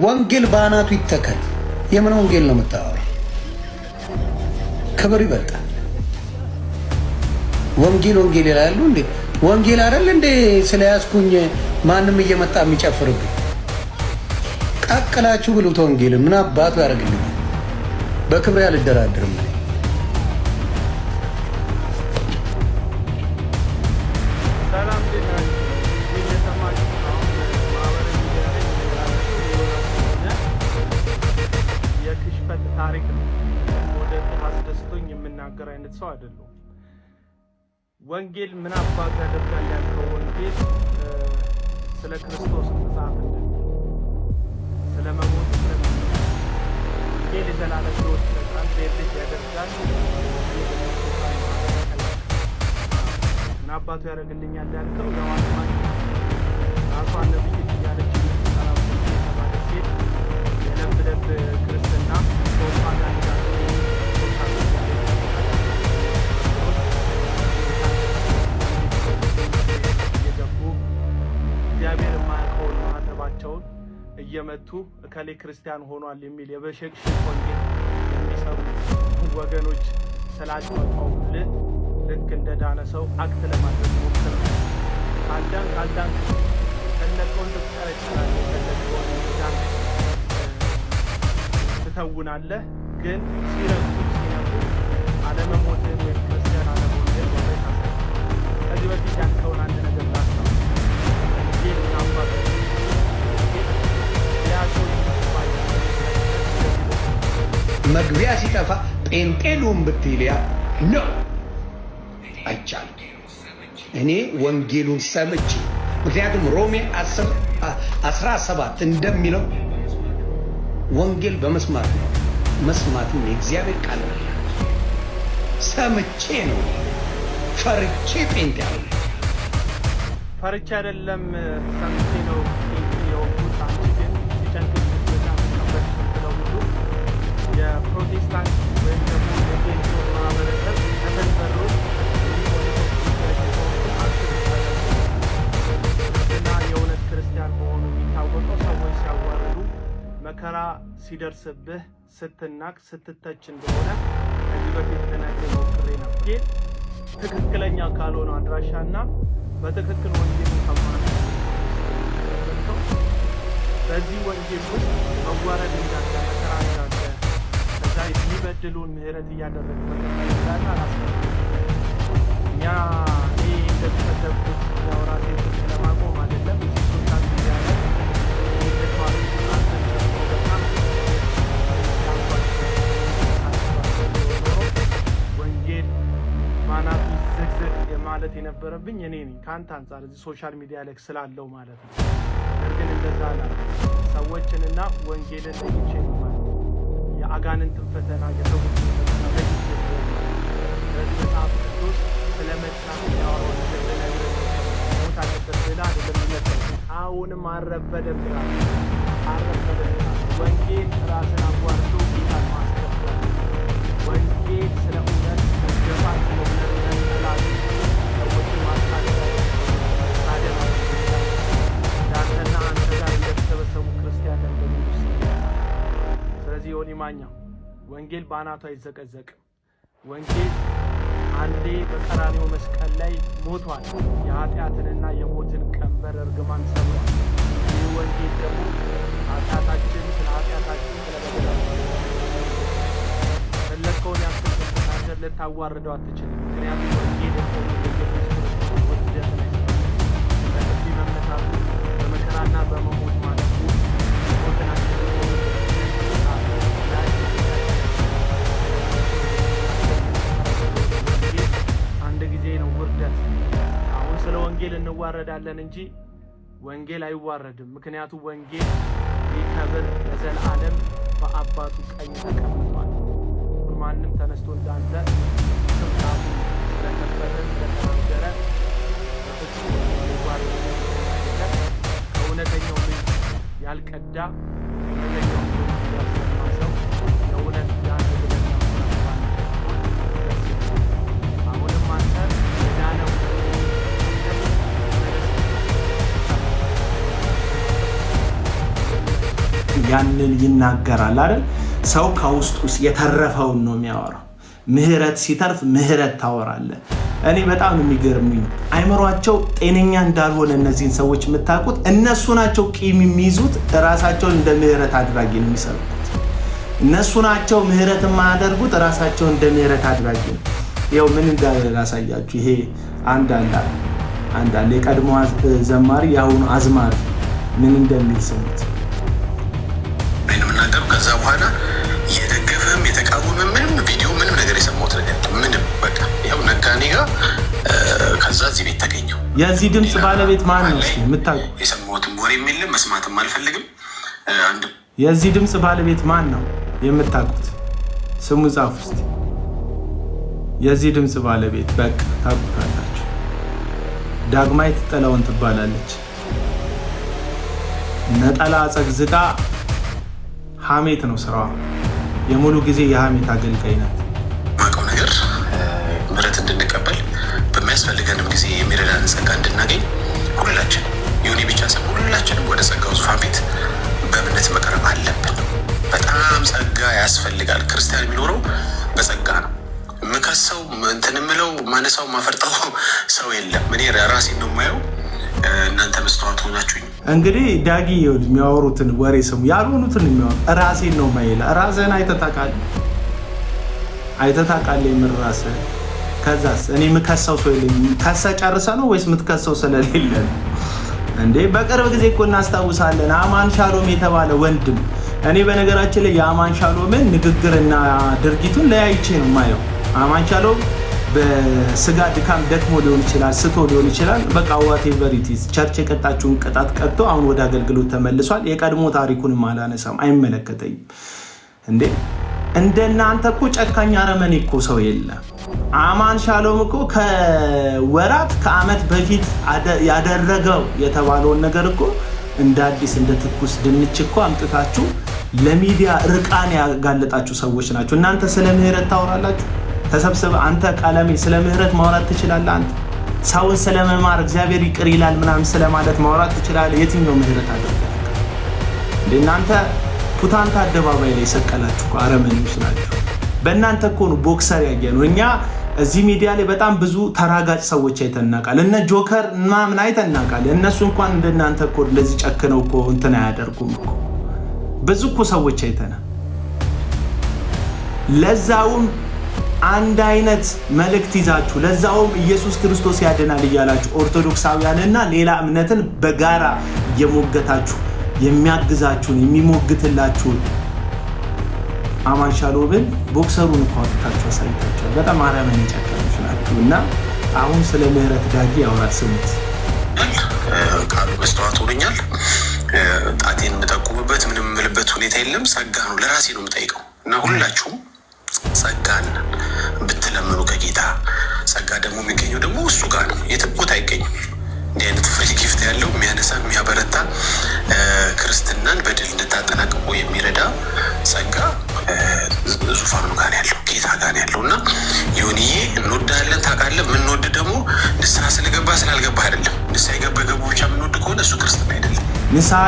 ወንጌል ባናቱ ይተከል። የምን ወንጌል ነው የምታወራው? ክብር ይበልጣል። ወንጌል ይላሉ እንዴ? ወንጌል አይደል እንዴ? ስለያዝኩኝ ማንም እየመጣ የሚጨፍርብኝ ቀቅላችሁ ብሉት። ወንጌል ምን አባቱ ያደርግልኛል? በክብሬ አልደራደርም። ታሪክ ወደ አስደስቶኝ የምናገር አይነት ሰው አይደለም። ወንጌል ምን አባቱ ያደርጋል ያልከው ወንጌል ስለ ክርስቶስ መጽሐፍ ስለ መሞቱ ወንጌል የዘላለም ሕይወት ይሰጣል፣ በልጅ ያደርጋል። ምን አባቱ ያደርግልኛል ያልከው ያዋስማኝ ራሷ ነብይ እያለች ሰላም የተባለ ሴት የለምደብ ክርስትና እግዚአብሔር የማያውቀውን ማህተባቸውን እየመቱ እከሌ ክርስቲያን ሆኗል የሚል የበሸክሽክ ወንጌል የሚሰሩ ወገኖች ስላጫወተውልህ ልክ እንደ ዳነ ሰው አክት ለማድረግ ሞክር። ካልዳን ከለቀው እንደተጠረጠራለ ከለቀው እንደዳን ትተውናለህ። ግን ሲነኩ አለመሞትን ወይም ክርስቲያን አለመሆንን ወበታ ከዚህ በፊት ያልከውን አንድ ነገር ላስታው ወንጌል ምናባት መግቢያ ሲጠፋ ጴንጤሉን ብትልያ ነው አይቻልም። እኔ ወንጌሉን ሰምቼ ምክንያቱም ሮሜ 10:17 እንደሚለው ወንጌል በመስማት ነው፣ መስማትም የእግዚአብሔር ቃል ነው። ሰምቼ ነው ፈርቼ ጴንጤ ያለ ፈርቼ አይደለም ሰምቼ ነው ጴንጤ የሆንኩት። አንቺ ግን ሲጨንቅሽ በጣም ተቀበል ብለው ሁሉ የፕሮቴስታንት ወይም ደግሞ የጴንጤ ማህበረሰብ ተፈጠሩት ክርስትና የእውነት ክርስቲያን መሆኑ የሚታወቀው ሰዎች ሲያዋርዱ መከራ ሲደርስብህ ስትናቅ ስትተች እንደሆነ ከዚህ በፊት ልነግርህ ሞክሬ ነው። ግን ትክክለኛ ካልሆነ አድራሻና በትክክል ወንጌሉ ከማለት በዚህ ወንጌል ውስጥ መዋረድ እንዳለ መከራ እንዳለ ከዛ የሚበድሉን ምህረት እያደረግ መቀጠል እንዳለ አላስፈላጊ እኛ ይህ እንደተሰደብኩት ያውራሴ ለማቆም አይደለም ሶሻል ሚዲያ ላይ ወንጌል ማናቱ ዝግዝግ ማለት የነበረብኝ እኔ ነኝ ከአንተ አንጻር እዚህ ሶሻል ሚዲያ ላይ ስላለው ማለት ነው። ነገር ግን እንደዛ ላይ ሰዎችንና ወንጌልን ለይቼ ነው ማለት የአጋንንትን ፈተና የሰዎችን ፈተና ለይቼ ነው። ስለዚህ መጽሐፍ ቅዱስ ስለመጣ ያወራው ነገር ለነገር ሞት አለበት ብላ አይደለም የሚመጣው። አሁንም አረፈደም ብላ ወንጌል ራስን አዋርዶ ጌታን ማስከበር ወንጌል ስለ እውነት መገፋት ስለ እውነት መጠላት ሰዎችን ማሳደድ እንዳንተና አንተ ጋር እንደተሰበሰቡ ክርስቲያን እንደሚሉ ስለዚህ ዮኒ ማኛ ወንጌል በአናቱ አይዘቀዘቅም። ወንጌል አንዴ በቀራንዮ መስቀል ላይ ሞቷል። የኃጢአትንና የሞትን ቀንበር እርግማን ሰብሯል። ይህ ወንጌል ደግሞ ኃጢአታችን ስለ ኃጢአታችን ስለ በደላችን ፈለግከውን ያክል ስትናገር ልታዋርደው አትችልም። ምክንያቱም ወንጌል የቆሙ የኢየሱስ ክርስቶስ ውርደት ላይ በጥፊ መመታቱ በመከራና በመሞት ማለፉ ሞትን አንድ ጊዜ ነው ውርደት። አሁን ስለ ወንጌል እንዋረዳለን እንጂ ወንጌል አይዋረድም። ምክንያቱም ወንጌል ሊከብር ለዘላለም በአባቱ ቀኝ ተቀምጧል። ማንም ተነስቶ እንዳንተ ስምታቱ ስለከበረ ስለተናገረ በፍጹም ይዋረድ ከእውነተኛው ልጅ ያልቀዳ እውነተኛው ልጅ ያልሰማ ሰው የእውነት ዳነ ብለን አሁንም አንተ የዳነው ያንን ይናገራል አይደል? ሰው ከውስጡ የተረፈውን ነው የሚያወራው። ምህረት ሲተርፍ ምህረት ታወራለ። እኔ በጣም የሚገርምኝ አይምሯቸው ጤነኛ እንዳልሆነ እነዚህን ሰዎች የምታውቁት እነሱ ናቸው። ቂም የሚይዙት ራሳቸውን እንደ ምህረት አድራጊ ነው የሚሰሩት። እነሱ ናቸው ምህረት የማያደርጉት ራሳቸውን እንደ ምህረት አድራጊ ነው። ያው ምን እንዳለ ላሳያችሁ። ይሄ አንዳንድ የቀድሞ ዘማሪ ያሁኑ አዝማሪ ምን እንደሚል ስሙት። ምንም ከዛ በኋላ የደገፈም የተቃወመ ምንም ቪዲዮ ምንም ነገር የሰማሁት ነገር ምንም በቃ ያው ነጋኔ ጋር ከዛ እዚህ ቤት ተገኘው። የዚህ ድምጽ ባለቤት ማን ነው? እስኪ የምታውቁ? የሰማሁትም ወሬ የለም መስማትም አልፈልግም። የዚህ ድምጽ ባለቤት ማን ነው የምታውቁት? ስሙ ጻፉ እስቲ። የዚህ ድምጽ ባለቤት በቃ ታውቁታላችሁ። ዳግማዊት ጥላሁን ትባላለች። ነጠላ አጸግዝቃ ሐሜት ነው ስራዋ። የሙሉ ጊዜ የሐሜት አገልጋይ ናት። ማቀው ነገር ምህረት እንድንቀበል በሚያስፈልገንም ጊዜ የሚረዳን ጸጋ እንድናገኝ ሁላችን ዮኒ ብቻ ሳይሆን ሁላችንም ወደ ጸጋው ዙፋን ፊት በእምነት መቅረብ አለብን። በጣም ጸጋ ያስፈልጋል። ክርስቲያን የሚኖረው በጸጋ ነው። የምከሰው እንትን የምለው ማነሳው ማፈርጠው ሰው የለም። እኔ ራሴን ነው የማየው። እናንተ መስተዋት ሆናችሁኝ። እንግዲህ ዳጊ የሚያወሩትን ወሬ ስሙ። ያልሆኑትን የሚያወሩ ራሴን ነው ማይላ። ራስህን አይተታቃል የምር ራስህ። ከዛስ እኔ የምከሰው ሰው የለኝም። ከሰ ጨርሰ ነው ወይስ የምትከሰው ስለሌለ ነው እንዴ? በቅርብ ጊዜ እኮ እናስታውሳለን አማን ሻሎም የተባለ ወንድም። እኔ በነገራችን ላይ የአማን ሻሎምን ንግግርና ድርጊቱን ለያይቼ ነው የማየው። አማን ሻሎም በስጋ ድካም ደክሞ ሊሆን ይችላል፣ ስቶ ሊሆን ይችላል። በቃ whatever it is ቸርች የቀጣችውን ቅጣት ቀጥቶ አሁን ወደ አገልግሎት ተመልሷል። የቀድሞ ታሪኩንም አላነሳም፣ አይመለከተኝም። እንዴ እንደናንተ እኮ ጨካኝ አረመኔ እኮ ሰው የለም። አማን ሻሎም እኮ ከወራት ከዓመት በፊት ያደረገው የተባለውን ነገር እኮ እንደ አዲስ እንደ ትኩስ ድንች እኮ አምጥታችሁ ለሚዲያ ርቃን ያጋለጣችሁ ሰዎች ናቸው። እናንተ ስለ ምህረት ታወራላችሁ። ተሰብስበ አንተ ቀለሜ ስለ ምህረት ማውራት ትችላለህ? አንተ ሰውን ስለመማር እግዚአብሔር ይቅር ይላል ምናምን ስለማለት ማውራት ትችላለህ? የትኛው ምህረት አደረገ? እናንተ ፑታንታ አደባባይ ላይ ሰቀላችሁ አረመኔዎች ናችሁ። በእናንተ እኮ ነው ቦክሰር ያየነው። እኛ እዚህ ሚዲያ ላይ በጣም ብዙ ተራጋጭ ሰዎች አይተናቃል። እነ ጆከር ምናምን አይተናቃል። እነሱ እንኳን እንደናንተ እኮ እንደዚህ ጨክነው እኮ እንትን አያደርጉም እኮ። ብዙ እኮ ሰዎች አይተና ለዛውም አንድ አይነት መልእክት ይዛችሁ ለዛውም ኢየሱስ ክርስቶስ ያድናል እያላችሁ ኦርቶዶክሳውያንና ሌላ እምነትን በጋራ የሞገታችሁ የሚያግዛችሁን የሚሞግትላችሁን አማን ሻሎምን ቦክሰሩን እንኳን ታችሁ አሳይታችኋል። በጣም አረመኔ ጨካኞች ናችሁ። እና አሁን ስለ ምህረት ዳጊ ያወራል። ስሙት። ቃሉ መስተዋት ሆኖኛል። ጣቴን የምጠቁምበት ምንም የምልበት ሁኔታ የለም። ጸጋ ነው፣ ለራሴ ነው የምጠይቀው። እና ሁላችሁም ጸጋን ብትለምኑ ከጌታ ጸጋ ደግሞ የሚገኘው ደግሞ እሱ ጋር ነው፣ የትም ቦታ አይገኝም። እንዲህ አይነት ፍሪ ጊፍት ያለው የሚያነሳ የሚያበረታ ክርስትናን በድል እንድታጠናቅቁ የሚረዳ ጸጋ ዙፋኑ ጋር ያለው ጌታ ጋር ያለው እና ዮኒዬ እንወዳለን ታውቃለህ። የምንወድ ደግሞ ንስሐ ስለገባ ስላልገባ አይደለም። ንስሐ የገቡ ብቻ የምንወድ ከሆነ እሱ ክርስትና አይደለም። ንስሐ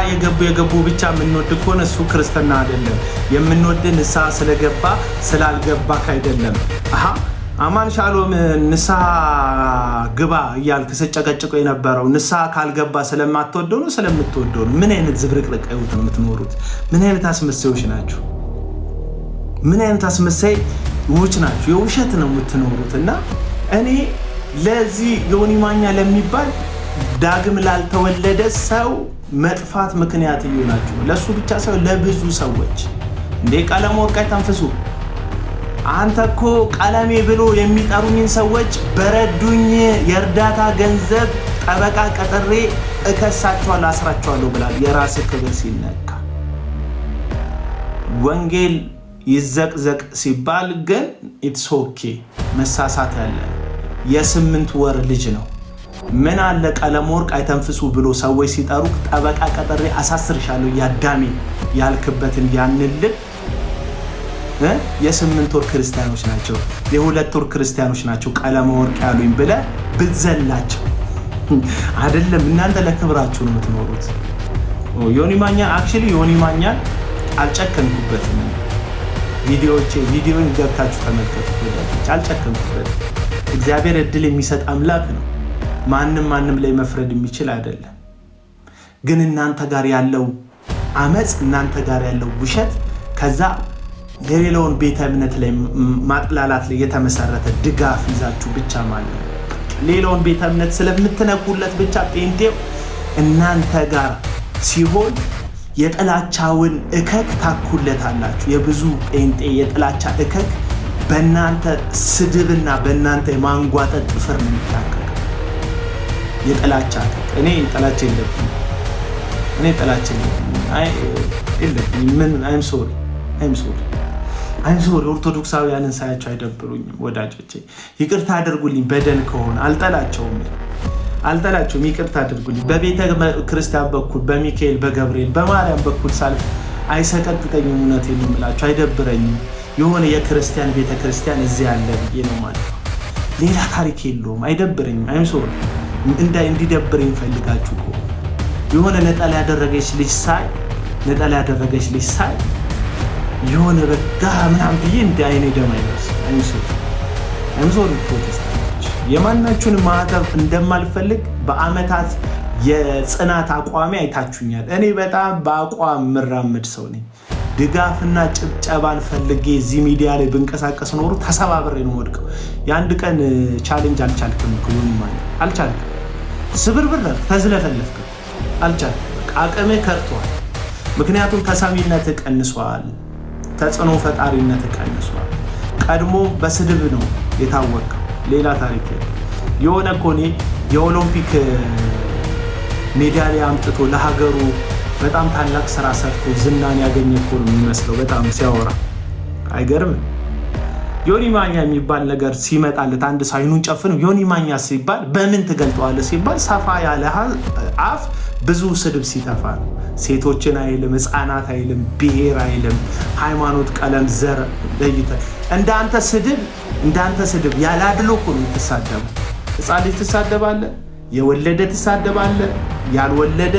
የገቡ ብቻ የምንወድ ከሆነ እሱ ክርስትና አይደለም። የምንወድ ንስሐ ስለገባ ስላልገባ አይደለም። አማን ሻሎም ንስሐ ግባ እያልክ ስጨቀጭቆ የነበረው ንስሐ ካልገባ ስለማትወደው ነው ስለምትወደው ነው? ምን አይነት ዝብርቅርቅ ህይወት ነው የምትኖሩት? ምን አይነት አስመሳዮች ናችሁ? ምን አይነት አስመሳዮች ናችሁ? የውሸት ነው የምትኖሩት። እና እኔ ለዚህ ዮኒ ማኛ ለሚባል ዳግም ላልተወለደ ሰው መጥፋት ምክንያት ይሆናችሁ። ለሱ ብቻ ሳይሆን ለብዙ ሰዎች። እንዴ ቀለም ወርቅ ተንፍሱ። አንተ እኮ ቀለሜ ብሎ የሚጠሩኝን ሰዎች በረዱኝ የእርዳታ ገንዘብ ጠበቃ ቀጥሬ እከሳቸዋለሁ፣ አስራቸዋለሁ ብላል። የራስ ክብር ሲነካ ወንጌል ይዘቅዘቅ ሲባል ግን ኢትስ ኦኬ መሳሳት ያለ የ8 ወር ልጅ ነው። ምን አለ ቀለም ወርቅ አይተንፍሱ ብሎ ሰዎች ሲጠሩ ጠበቃ ቀጥሬ አሳስርሻለሁ ያዳሜ ያልክበትን ያንልል የ8 ወር ክርስቲያኖች ናቸው፣ የ2 ወር ክርስቲያኖች ናቸው ቀለም ወርቅ ያሉኝ ብለ ብትዘላቸው አይደለም። እናንተ ለክብራችሁ ነው የምትኖሩት። ዮኒ ማኛ አክቹሊ ዮኒ ማኛ አልጨከንኩበትም። ቪዲዮን ገብታችሁ ተመልከቱ። አልጨከንኩበትም። እግዚአብሔር እድል የሚሰጥ አምላክ ነው። ማንም ላይ መፍረድ የሚችል አይደለም። ግን እናንተ ጋር ያለው አመጽ፣ እናንተ ጋር ያለው ውሸት፣ ከዛ የሌላውን ቤተ እምነት ላይ ማጥላላት ላይ የተመሰረተ ድጋፍ ይዛችሁ ብቻ ማለት ነው። ሌላውን ቤተ እምነት ስለምትነኩለት ብቻ ጴንጤው እናንተ ጋር ሲሆን የጥላቻውን እከክ ታኩለታላችሁ። የብዙ ጴንጤ የጥላቻ እከክ በእናንተ ስድብና በእናንተ የማንጓጠጥ ጥፍር ነው የሚታከከው። የጥላቻ እከክ እኔ ጥላቻ የለብኝም። አይም ሶሪ ኦርቶዶክሳውያንን ሳያቸው አይደብሩኝም ወዳጆቼ። ይቅርታ አድርጉልኝ። በደል ከሆነ አልጠላቸውም፣ ይቅርታ አድርጉልኝ። በቤተ ክርስቲያን በኩል በሚካኤል በገብርኤል በማርያም በኩል ሳልፍ አይሰቀጥጠኝም። እውነቴን ነው የምላቸው፣ አይደብረኝም። የሆነ የክርስቲያን ቤተ ክርስቲያን እዚህ ያለ ብዬ ነው ማለት ነው። ሌላ ታሪክ የለውም። አይደብረኝም። አይም ሶሪ እንዲደብረኝ ፈልጋችሁ ከሆነ የሆነ ነጠላ ያደረገች ልጅ ሳይ የሆነ በጋ ምናምን ብዬ እንደ አይኔ ደም አይነስ አይምሶሪ ፕሮቴስታንቶች የማናችሁን ማዕተብ እንደማልፈልግ በአመታት የጽናት አቋሚ አይታችሁኛል። እኔ በጣም በአቋም ምራመድ ሰው ነኝ። ድጋፍና ጭብጨባን ፈልጌ እዚህ ሚዲያ ላይ ብንቀሳቀስ ኖሮ ተሰባብሬ ነው ወድቀው። የአንድ ቀን ቻሌንጅ አልቻልክም እኮ አልቻልክም። ስብርብር ተዝለፈለፍክ አልቻልክም። አቅምህ ከርቷል። ምክንያቱም ተሰሚነት ቀንሷል። ተጽዕኖ ፈጣሪነት ቀንሷል። ቀድሞ በስድብ ነው የታወቀው። ሌላ ታሪክ የሆነ እኮ እኔ የኦሎምፒክ ሜዳሊያ አምጥቶ ለሀገሩ በጣም ታላቅ ስራ ሰርቶ ዝናን ያገኘ እኮ ነው የሚመስለው በጣም ሲያወራ። አይገርም? ዮኒ ማኛ የሚባል ነገር ሲመጣለት አንድ ሰው አይኑን ጨፍነው ዮኒ ማኛ ሲባል በምን ትገልጠዋለህ ሲባል ሰፋ ያለ አፍ ብዙ ስድብ ሲተፋ ነው። ሴቶችን አይልም፣ ህፃናት አይልም፣ ብሔር አይልም፣ ሃይማኖት፣ ቀለም፣ ዘር ለይተህ እንዳንተ ስድብ ያላድሎ እኮ ነው የምትሳደበው። ህፃን ልጅ ትሳደባለህ፣ የወለደ ትሳደባለህ፣ ያልወለደ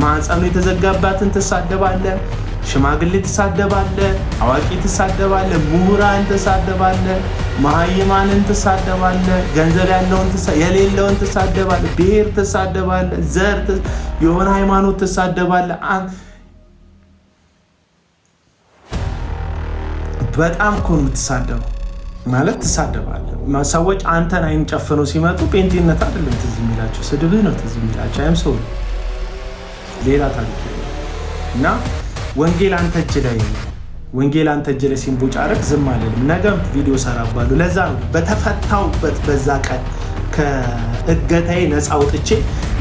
ማህፀኑ የተዘጋባትን ትሳደባለህ፣ ሽማግሌ ትሳደባለህ፣ አዋቂ ትሳደባለህ፣ ምሁራን ትሳደባለህ፣ መሃይማንን ትሳደባለህ፣ ገንዘብ ያለውን የሌለውን ትሳደባለህ፣ ብሔር ትሳደባለህ፣ ዘር የሆነ ሃይማኖት ትሳደባለህ። በጣም እኮ ነው የምትሳደበው ማለት ትሳደባለህ። ሰዎች አንተን አይን ጨፍነው ሲመጡ ጴንጤነት አይደለም ትዝ የሚላቸው፣ ስድብህ ነው ትዝ የሚላቸው። አይም ሰው ሌላ ታሪክ እና ወንጌል አንተ እጅ ላይ ሲንቦጫረቅ ዝም አልልም። ነገም ቪዲዮ ሰራባለሁ። ለዛ ነው በተፈታውበት በዛ ቀን ከእገታዬ ነፃ አውጥቼ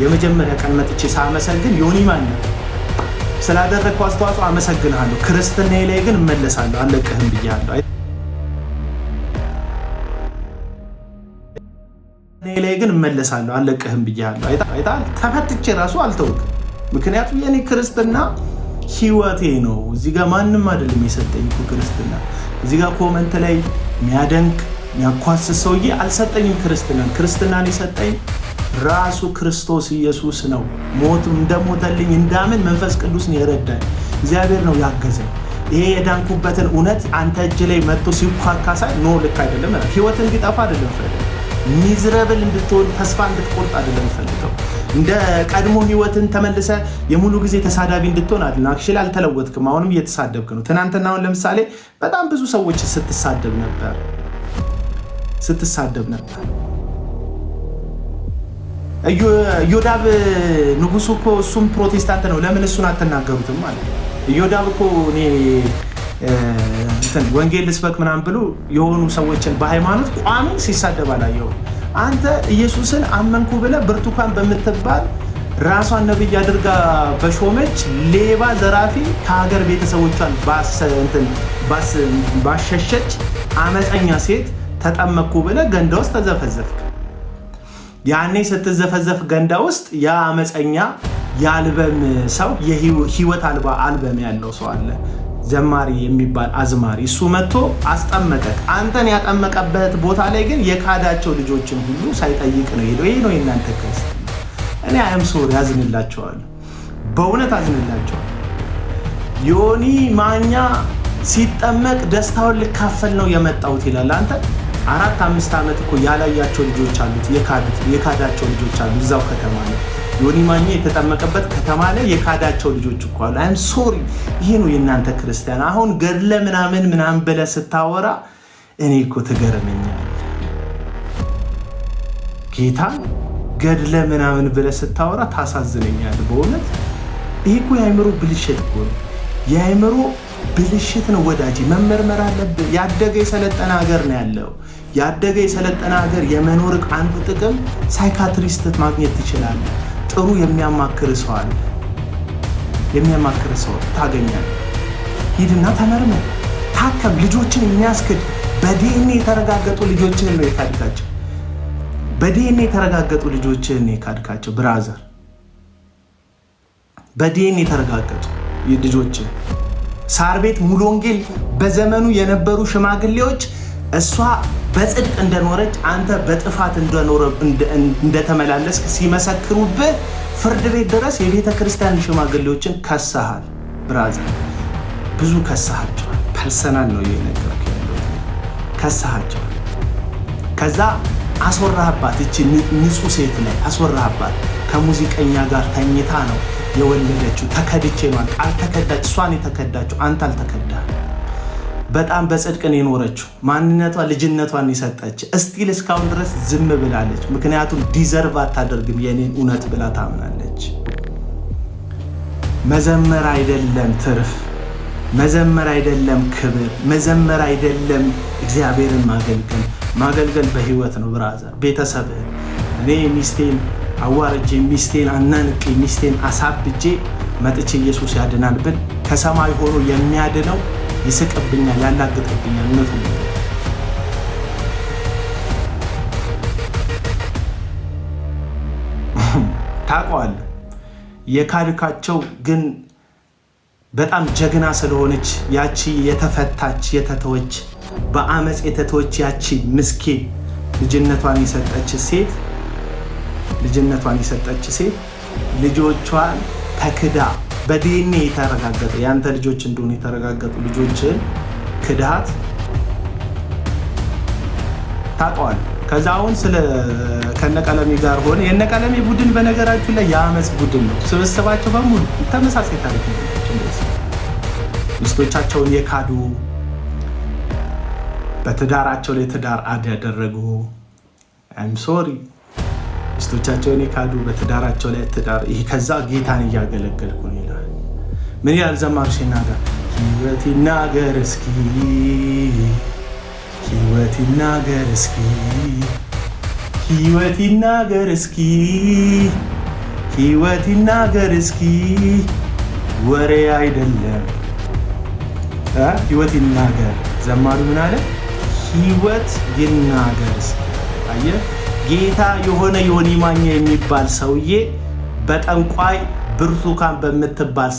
የመጀመሪያ ቀን መጥቼ ሳመሰግን ዮኒ ማኛ ስላደረግከው አስተዋጽኦ አመሰግንሃለሁ፣ ክርስትናዬ ላይ ግን እመለሳለሁ፣ አለቅህም ብያለሁ። አይታል ተፈትቼ ራሱ አልተውክም። ምክንያቱም የኔ ክርስትና ህይወቴ ነው። እዚህ ጋር ማንም አይደለም የሰጠኝ እኮ ክርስትና። እዚህ ጋር ኮመንት ላይ የሚያደንቅ የሚያኳስስ ሰውዬ አልሰጠኝም። ክርስትናን የሰጠኝ ራሱ ክርስቶስ ኢየሱስ ነው። ሞት እንደሞተልኝ እንዳምን መንፈስ ቅዱስ ነው የረዳኝ። እግዚአብሔር ነው ያገዘኝ። ይሄ የዳንኩበትን እውነት አንተ እጅ ላይ መጥቶ ሲኳካሳ ኖ ልክ አይደለም። ህይወት እንዲጠፋ አይደለም ፈልገው፣ ሚዝረብል እንድትሆን ተስፋ እንድትቆርጥ አይደለም ፈልገው። እንደ ቀድሞ ህይወትን ተመልሰ የሙሉ ጊዜ ተሳዳቢ እንድትሆን አይደለም። አክቹሊ አልተለወጥክም፣ አሁንም እየተሳደብክ ነው። ትናንትና አሁን ለምሳሌ በጣም ብዙ ሰዎች ስትሳደብ ነበር። ኢዮዳብ ንጉሱ እኮ እሱም ፕሮቴስታንት ነው። ለምን እሱን አትናገሩትም ማለት ነው? ኢዮዳብ እኮ እኔ ወንጌል ልስበክ ምናምን ብሎ የሆኑ ሰዎችን በሃይማኖት ቋሚ ሲሳደብ አላየሁም። አንተ ኢየሱስን አመንኩ ብለህ ብርቱካን በምትባል ራሷን ነብይ አድርጋ በሾመች ሌባ ዘራፊ ከሀገር ቤተሰቦቿን ባሸሸች አመፀኛ ሴት ተጠመኩ ብለህ ገንዳ ውስጥ ተዘፈዘፍክ። ያኔ ስትዘፈዘፍ ገንዳ ውስጥ ያ አመፀኛ የአልበም ሰው የህይወት አልባ አልበም ያለው ሰው አለ፣ ዘማሪ የሚባል አዝማሪ። እሱ መጥቶ አስጠመቀክ። አንተን ያጠመቀበት ቦታ ላይ ግን የካዳቸው ልጆችን ሁሉ ሳይጠይቅ ነው ሄደው። ይሄ ነው የእናንተ ክርስትና። እኔ አይም ሶሪ አዝንላቸዋለሁ፣ በእውነት አዝንላቸዋለሁ። ዮኒ ማኛ ሲጠመቅ ደስታውን ልካፈል ነው የመጣሁት ይላል። አንተ 4-5 ዓመት እኮ ያላያቸው ልጆች አሉት፣ የካዳቸው ልጆች አሉ እዛው ከተማ ላይ። ዮኒ ማኛ የተጠመቀበት ከተማ ላይ የካዳቸው ልጆች እኮ አሉ። አይም ሶሪ። ይሄ ነው የእናንተ ክርስቲያን። አሁን ገድለ ምናምን ብለህ ስታወራ እኔ እኮ ትገርመኛለህ። ጌታ ገድለ ምናምን ብለህ ስታወራ ታሳዝነኛለህ በእውነት። ይሄ እኮ የአእምሮ ብልሽት እኮ ነው፣ የአእምሮ ብልሽት ነው ወዳጅ። መመርመር አለብህ። ያደገ የሰለጠነ ሀገር ነው ያለው። ያደገ የሰለጠነ ሀገር የመኖር አንዱ ጥቅም ሳይካትሪስት ማግኘት ትችላለህ። ጥሩ የሚያማክር ሰው አለ፣ የሚያማክር ሰው ታገኛለህ። ሂድና ተመርመር፣ ታከም። ልጆችን የሚያስክድ በዲኤንኤ የተረጋገጡ ልጆችን ነው የካድካቸው። በዲኤንኤ የተረጋገጡ ልጆችን ነው የካድካቸው ብራዘር። በዲኤንኤ የተረጋገጡ ልጆችን ሳር ቤት ሙሉ ወንጌል በዘመኑ የነበሩ ሽማግሌዎች እሷ በጽድቅ እንደኖረች አንተ በጥፋት እንደተመላለስክ ሲመሰክሩብህ ፍርድ ቤት ድረስ የቤተ ክርስቲያን ሽማግሌዎችን ከሰሃል ብራዘር። ብዙ ከሰሃቸዋል። ፐርሰናል ነው የነገርኩህ ያለው። ከሰሃቸዋል። ከዛ አስወራህባት። እቺ ንጹህ ሴት ላይ አስወራህባት። ከሙዚቀኛ ጋር ተኝታ ነው የወለደችው። ተከድቼ ነው አልተከዳች። እሷን የተከዳችው አንተ አልተከዳህ። በጣም በጽድቅን የኖረችው ማንነቷ ልጅነቷን የሰጠች እስቲል እስካሁን ድረስ ዝም ብላለች። ምክንያቱም ዲዘርቭ አታደርግም የኔን እውነት ብላ ታምናለች። መዘመር አይደለም ትርፍ፣ መዘመር አይደለም ክብር፣ መዘመር አይደለም እግዚአብሔርን ማገልገል በህይወት ነው ብራዘር። ቤተሰብህን እኔ ሚስቴን አዋርጄ ሚስቴን አናንቄ ሚስቴን አሳብጄ መጥቼ ኢየሱስ ያድናል ብል ከሰማይ ሆኖ የሚያድነው ይስቅብኛል፣ ያላግጥብኛል። እውነቱ ታውቀዋለህ። የካድካቸው ግን በጣም ጀግና ስለሆነች ያቺ የተፈታች የተተወች በአመፅ የተተወች ያቺ ምስኪን ልጅነቷን የሰጠች ሴት ልጆቿን ተክዳ በዲኤንኤ የተረጋገጠ ያንተ ልጆች እንደሆነ የተረጋገጡ ልጆችን ክዳት ታውቀዋለህ። ከዛ አሁን ስለ ከነቀለሜ ጋር ሆነ የነቀለሜ ቡድን በነገራችሁ ላይ የአመፅ ቡድን ነው። ስብስባቸው በሙሉ ተመሳሳይ ታሪክ ነው። ሚስቶቻቸውን የካዱ በትዳራቸው ላይ ትዳር አድ ያደረጉ አይም ሶሪ ሚስቶቻቸውን የካዱ በትዳራቸው ላይ ትዳር ይሄ ከዛ ጌታን እያገለገልኩ ነው ይላል። ምን ያህል ዘማሪ ሲናገር ሕይወት ይናገር እስኪ ሕይወት ይናገር እስኪ ሕይወት ይናገር እስኪ ሕይወት ይናገር እስኪ ወሬ አይደለም ሕይወት ይናገር። ዘማሪው ምን አለ? ሕይወት ይናገር እስኪ። አየህ ጌታ የሆነ ዮኒ ማኛ የሚባል ሰውዬ በጠንቋይ ብርቱካን በምትባል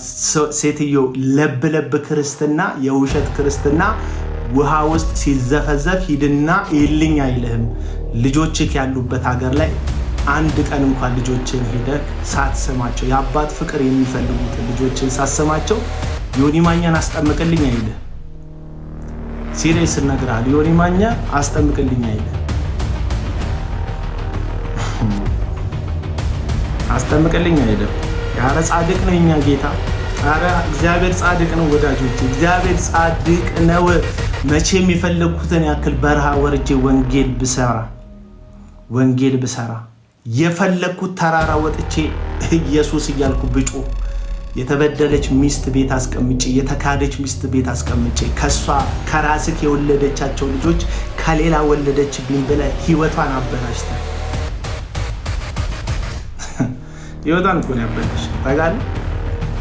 ሴትዮ ለብ ክርስትና የውሸት ክርስትና ውሃ ውስጥ ሲዘፈዘፍ ሂድና ይልኝ አይልህም። ልጆችህ ያሉበት ሀገር ላይ አንድ ቀን እንኳን ልጆችን ሄደህ ሳትሰማቸው የአባት ፍቅር የሚፈልጉትን ልጆችን ሳትሰማቸው ዮኒ ማኛን አስጠምቅልኝ አይልህ። ሲሪየስ እነግርሃለሁ፣ ዮኒ ማኛ አስጠምቅልኝ አይልህ። አስጠምቅልኝ አይልህ። ኧረ ጻድቅ ነው የኛ ጌታ። ኧረ እግዚአብሔር ጻድቅ ነው ወዳጆች፣ እግዚአብሔር ጻድቅ ነው። መቼ የሚፈልጉትን ያክል በረሃ ወርጄ ወንጌል ብሰራ የፈለኩት ተራራ ወጥቼ ኢየሱስ እያልኩ ብጮ የተበደለች ሚስት ቤት አስቀምጬ የተካደች ሚስት ቤት አስቀምጬ ከሷ ከራስክ የወለደቻቸው ልጆች ከሌላ ወለደችብኝ ብለህ ህይወቷን አበላሽተህ ህይወቷን እኮ ነው ያበላሽው። ታውቃለህ?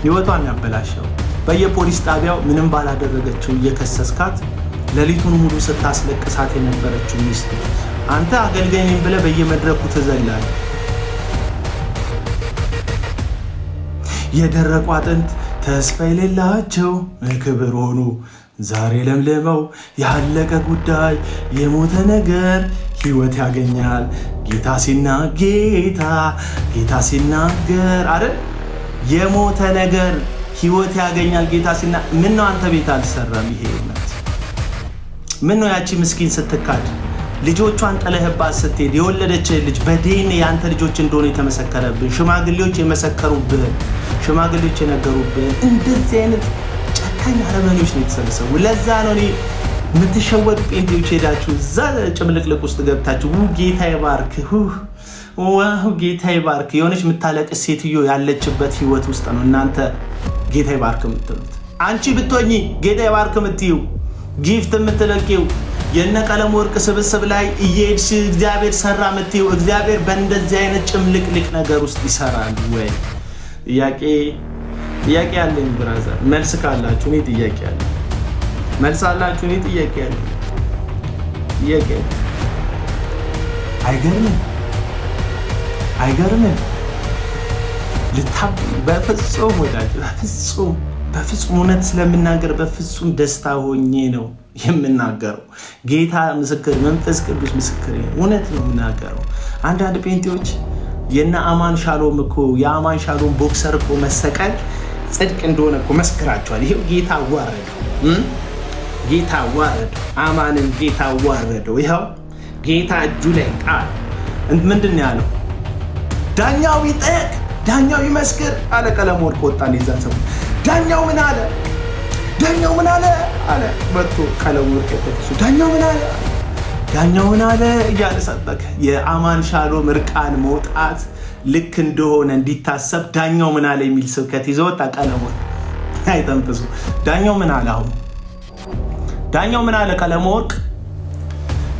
ህይወቷን ያበላሸው በየፖሊስ ጣቢያው ምንም ባላደረገችው እየከሰስካት ሌሊቱን ሙሉ ስታስለቅሳት የነበረችው ሚስት አንተ አገልጋይ ነኝ ብለህ በየመድረኩ ትዘላለህ። የደረቁ አጥንት ተስፋ የሌላቸው ክብር ሆኑ ዛሬ ለምልመው ያለቀ ጉዳይ የሞተ ነገር ህይወት ያገኛል። ጌታ ሲናገር አይደል? የሞተ ነገር ህይወት ያገኛል ጌታ ሲና ምን ነው አንተ ቤት አልሰራም? ይሄ እውነት ምን ነው? ያቺ ምስኪን ስትካድ ልጆቿን ጥለህባት ስትሄድ የወለደች ልጅ በዴን ያንተ ልጆች እንደሆነ የተመሰከረብን ሽማግሌዎች የመሰከሩብህ ሽማግሌዎች የነገሩብህ እንደዚህ አይነት ጨካኝ አረመኔዎች ነው የተሰበሰቡ። ለዛ ነው እኔ የምትሸወዱ ጴንጤዎች ሄዳችሁ እዛ ጭምልቅልቅ ውስጥ ገብታችሁ ጌታ ይባርክ ጌታ ይባርክ የሆነች የምታለቅስ ሴትዮ ያለችበት ህይወት ውስጥ ነው እናንተ ጌታ ይባርክ የምትሉት። አንቺ ብትሆኚ ጌታ ይባርክ የምትይው ጊፍት የምትለቂው የነ ቀለም ወርቅ ስብስብ ላይ እየሄድሽ እግዚአብሔር ሰራ የምትይው እግዚአብሔር በእንደዚህ አይነት ጭምልቅልቅ ነገር ውስጥ ይሰራል ወይ? ጥያቄ ያለኝ ብራዘር፣ መልስ ካላችሁ እኔ ጥያቄ ያለኝ መልስ አላችሁ እኔ ጥያቄ ያለኝ ጥያቄ አይገርምም? በፍጹም ወዳጅ በፍጹም እውነት ስለምናገር በፍጹም ደስታ ሆኜ ነው የምናገረው። ጌታ ምስክር፣ መንፈስ ቅዱስ ምስክር፣ እውነት ነው የምናገረው። አንዳንድ ጴንጤዎች የነ አማን ሻሎም እኮ የአማን ሻሎም ቦክሰር እኮ መሰቀል ጽድቅ እንደሆነ እኮ መስክራቸዋል። ይሄው ጌታ አዋረደው አማንን ጌታ አዋረደው። ይኸው ጌታ እጁ ላይ ጣል። ምንድን ነው ያለው? ዳኛው ይጠየቅ፣ ዳኛው ይመስክር አለ። ቀለም ወርቅ ወጣን የዛን ሰው ዳኛው ምን አለ አለ መጥቶ ቀለም ወርቅ የተፈሱ ዳኛው ምን አለ እያለ ሰበከ። የአማን ሻሎም እርቃን መውጣት ልክ እንደሆነ እንዲታሰብ ዳኛው ምን አለ የሚል ስብከት ይዘው ወጣ። ቀለም ወርቅ አይተንፈሱ። ዳኛው ምን አለ? አሁን ዳኛው ምን አለ? ቀለም ወርቅ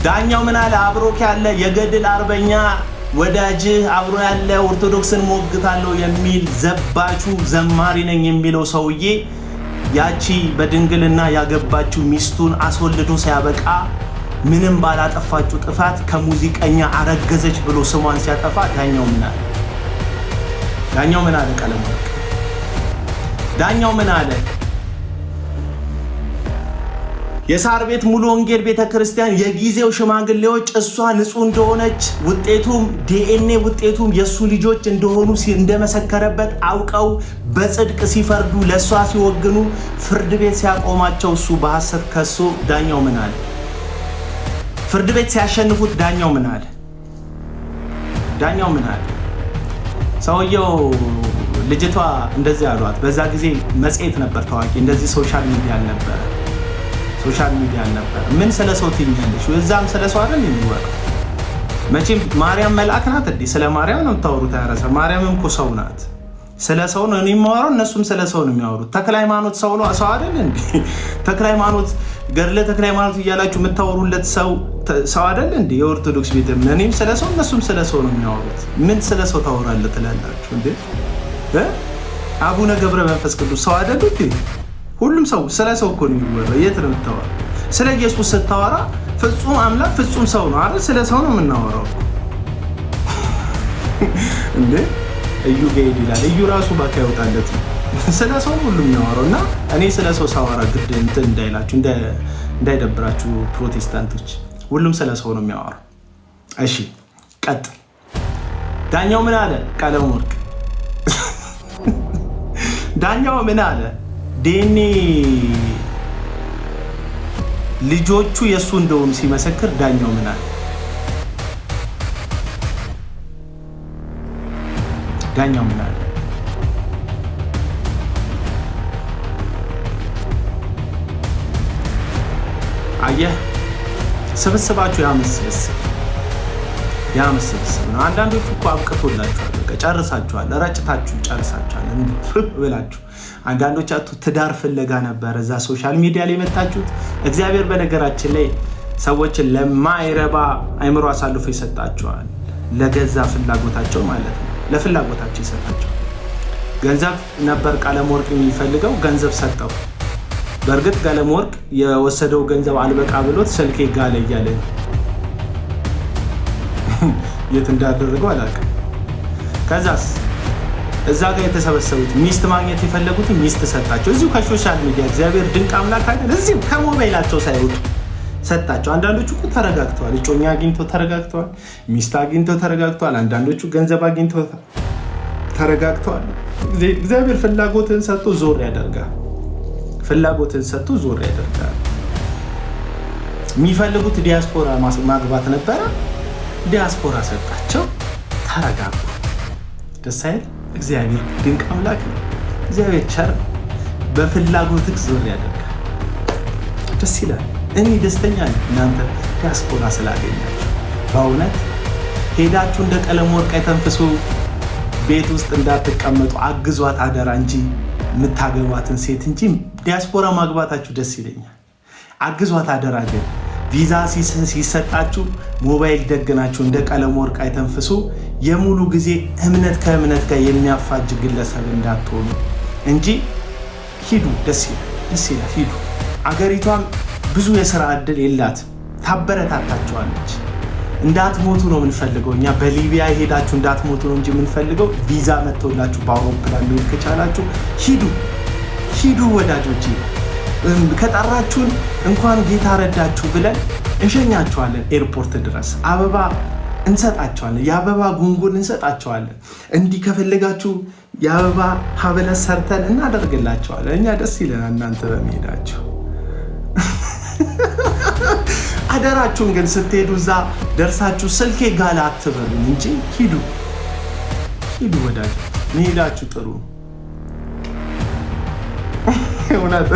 ዳኛው ምን አለ? አብሮክ ያለ የገድል አርበኛ ወዳጅ አብሮ ያለ ኦርቶዶክስን ሞግታለሁ የሚል ዘባቹ ዘማሪ ነኝ የሚለው ሰውዬ ያቺ በድንግልና ያገባችው ሚስቱን አስወልዶ ሲያበቃ ምንም ባላጠፋችው ጥፋት ከሙዚቀኛ አረገዘች ብሎ ስሟን ሲያጠፋ ዳኛው ምን አለ? ቀለም ወርቅ ዳኛው ምን አለ? የሳር ቤት ሙሉ ወንጌል ቤተክርስቲያን የጊዜው ሽማግሌዎች እሷ ንጹህ እንደሆነች ውጤቱም ዲኤንኤ ውጤቱም የሱ ልጆች እንደሆኑ እንደመሰከረበት አውቀው በጽድቅ ሲፈርዱ ለሷ ሲወግኑ ፍርድ ቤት ሲያቆማቸው እሱ በሐሰት ከሶ ዳኛው ምን አለ? ፍርድ ቤት ሲያሸንፉት ዳኛው ምን አለ? ሰውየው ልጅቷ እንደዚህ አሏት። በዛ ጊዜ መጽሔት ነበር ታዋቂ፣ እንደዚህ ሶሻል ሚዲያ አልነበረ። ምን ስለ ሰው ትኛለሽ? እዛም ስለ ሰው አይደል የሚወራው? መቼም ማርያም መልአክ ናት እንዴ? ስለ ማርያም ነው የምታወሩት? ያረሰ ማርያምም እኮ ሰው ናት። ስለ ሰው ነው እኔ የማወራው፣ እነሱም ስለ ሰው ነው የሚያወሩት። ተክለ ሃይማኖት ሰው አይደል እንዴ? ተክለ ሃይማኖት ገድለ ተክለ ሃይማኖት እያላችሁ የምታወሩለት ሰው አይደል እንዴ? የኦርቶዶክስ ቤተ እምነት እኔም ስለ ሰው እነሱም ስለ ሰው ነው የሚያወሩት። ምን ስለ ሰው ታወራለህ ትላላችሁ እንዴ? አቡነ ገብረ መንፈስ ቅዱስ ሰው አይደል እንዴ? ሁሉም ሰው ስለ ሰው እኮ ነው የሚወራው። የት ነው የምታወራው? ስለ ኢየሱስ ስታወራ ፍጹም አምላክ ፍጹም ሰው ነው አይደል? ስለ ሰው ነው የምናወራው እንዴ? እዩ ገይድ ይላል። እዩ ራሱ ባካ ያወጣለት ነው። ስለ ሰው ሁሉም የሚያወራው እና እኔ ስለ ሰው ሳወራ ግድ እንትን እንዳይላችሁ እንዳይደብራችሁ ፕሮቴስታንቶች፣ ሁሉም ስለ ሰው ነው የሚያወራው። እሺ ቀጥል። ዳኛው ምን አለ? ቀለም ወርቅ ዳኛው ምን አለ? ዴኔ ልጆቹ የሱ እንደሆኑ ሲመሰክር ዳኛው ምን አለ? አየህ፣ ስብስባችሁ ያምስ ስብስብ ነው። አንዳንዶቹ እኮ አብቅቶላችኋል፣ በቃ ጨርሳችኋል፣ ረጭታችሁ ጨርሳችኋል ብላችሁ። አንዳንዶቻችሁ ትዳር ፍለጋ ነበር እዛ ሶሻል ሚዲያ ላይ መጣችሁት። እግዚአብሔር በነገራችን ላይ ሰዎችን ለማይረባ አይምሮ አሳልፎ ይሰጣቸዋል፣ ለገዛ ፍላጎታቸው ማለት ነው። ለፍላጎታቸው ይሰጣቸዋል። ገንዘብ ነበር ቀለም ወርቅ የሚፈልገው፣ ገንዘብ ሰጠው። በእርግጥ ቀለም ወርቅ የወሰደው ገንዘብ አልበቃ ብሎት ስልኬ ጋለ እያለ የት እንዳደረገው አላውቅም። ከዛስ እዛ ጋር የተሰበሰቡት ሚስት ማግኘት የፈለጉት ሚስት ሰጣቸው። እዚሁ ከሶሻል ሚዲያ እግዚአብሔር ድንቅ አምላክ አይደል? እዚሁ ከሞባይላቸው ሳይወጡ ሰጣቸው። አንዳንዶቹ እኮ ተረጋግተዋል፣ እጮኛ አግኝተው ተረጋግተዋል፣ ሚስት አግኝተው ተረጋግተዋል። አንዳንዶቹ ገንዘብ አግኝተው ተረጋግተዋል። እግዚአብሔር ፍላጎትን ሰጥቶ ዞር ያደርጋል። ፍላጎትን ሰጥቶ ዞር ያደርጋል። የሚፈልጉት ዲያስፖራ ማግባት ነበረ። ዲያስፖራ ሰጣቸው፣ ተረጋጉ። ደስ አይል? እግዚአብሔር ድንቅ አምላክ ነው። እግዚአብሔር ቸር፣ በፍላጎትህ ዞር ያደርጋል። ደስ ይላል። እኔ ደስተኛ ነኝ እናንተ ዲያስፖራ ስላገኛችሁ። በእውነት ሄዳችሁ እንደ ቀለም ወርቅ የተንፍሱ ቤት ውስጥ እንዳትቀመጡ፣ አግዟት አደራ እንጂ የምታገቧትን ሴት እንጂ ዲያስፖራ ማግባታችሁ ደስ ይለኛል። አግዟት አደራ። ግን ቪዛ ሲሰጣችሁ ሞባይል ደግናችሁ እንደ ቀለም ወርቅ አይተንፍሱ። የሙሉ ጊዜ እምነት ከእምነት ጋር የሚያፋጅ ግለሰብ እንዳትሆኑ እንጂ ሂዱ። ደስ ይላል። ሂዱ። አገሪቷም ብዙ የሥራ ዕድል የላት፣ ታበረታታችኋለች። እንዳትሞቱ ነው የምንፈልገው እኛ። በሊቢያ ሄዳችሁ እንዳትሞቱ ነው እንጂ የምንፈልገው ቪዛ መጥተውላችሁ በአውሮፕላን መሄድ ከቻላችሁ ሂዱ ወዳጆቼ። ከጠራችሁን እንኳን ጌታ ረዳችሁ ብለን እንሸኛችኋለን። ኤርፖርት ድረስ አበባ እንሰጣችኋለን። የአበባ ጉንጉን እንሰጣችኋለን። እንዲህ ከፈለጋችሁ የአበባ ሀበለት ሰርተን እናደርግላችኋለን። እኛ ደስ ይለናል እናንተ በመሄዳችሁ። አደራችሁን ግን ስትሄዱ እዛ ደርሳችሁ ስልኬ ጋላ አትበሉን እንጂ ሂዱ ወዳጅ። መሄዳችሁ ጥሩ እውነት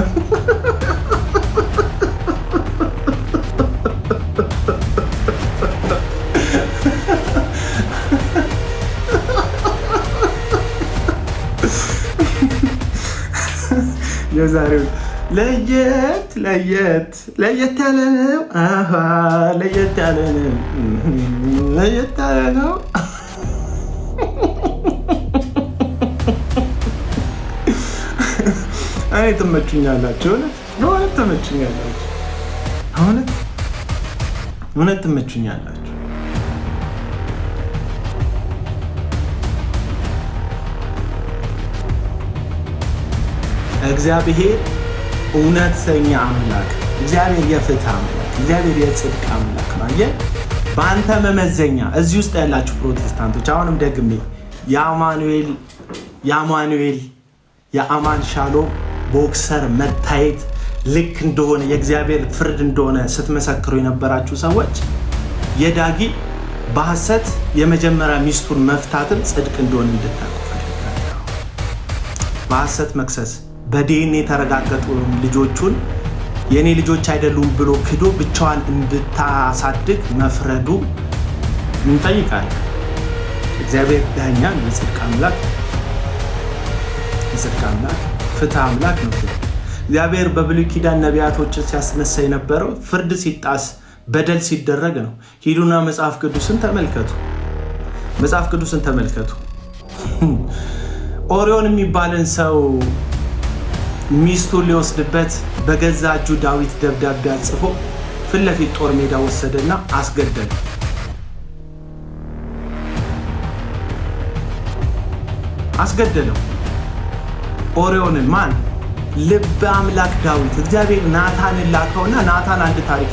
የዛሬው ለየት ያለ ነው። ለየት ያለ ነው። አይ ትመቹኛላችሁ። እውነት ትመቹኛላችሁ። እውነት ትመቹኛላችሁ። እግዚአብሔር እውነተኛ አምላክ፣ እግዚአብሔር የፍትህ አምላክ፣ እግዚአብሔር የጽድቅ አምላክ ነው። አየህ፣ በአንተ መመዘኛ እዚህ ውስጥ ያላችሁ ፕሮቴስታንቶች፣ አሁንም ደግሜ የአማኑኤል የአማን ሻሎም ቦክሰር መታየት ልክ እንደሆነ የእግዚአብሔር ፍርድ እንደሆነ ስትመሰክሩ የነበራችሁ ሰዎች የዳጊ በሐሰት የመጀመሪያ ሚስቱን መፍታትን ጽድቅ እንደሆነ እንድታውቁ ፈልጋለሁ። በሐሰት መክሰስ በዲኤንኤ የተረጋገጡ ልጆቹን የኔ ልጆች አይደሉም ብሎ ክዶ ብቻዋን እንድታሳድግ መፍረዱ እንጠይቃለን። እግዚአብሔር ዳኛ የጽድቅ አምላክ ፍትህ አምላክ ነው። እግዚአብሔር በብሉይ ኪዳን ነቢያቶችን ሲያስነሳ የነበረው ፍርድ ሲጣስ በደል ሲደረግ ነው። ሂዱና መጽሐፍ ቅዱስን ተመልከቱ። ኦሪዮን የሚባልን ሰው ሚስቱን ሊወስድበት በገዛ እጁ ዳዊት ደብዳቤ አጽፎ ፊት ለፊት ጦር ሜዳ ወሰደና አስገደለው። ኦሪዮንን ማን? ልበ አምላክ ዳዊት። እግዚአብሔር ናታንን ላከውና ናታን አንድ ታሪክ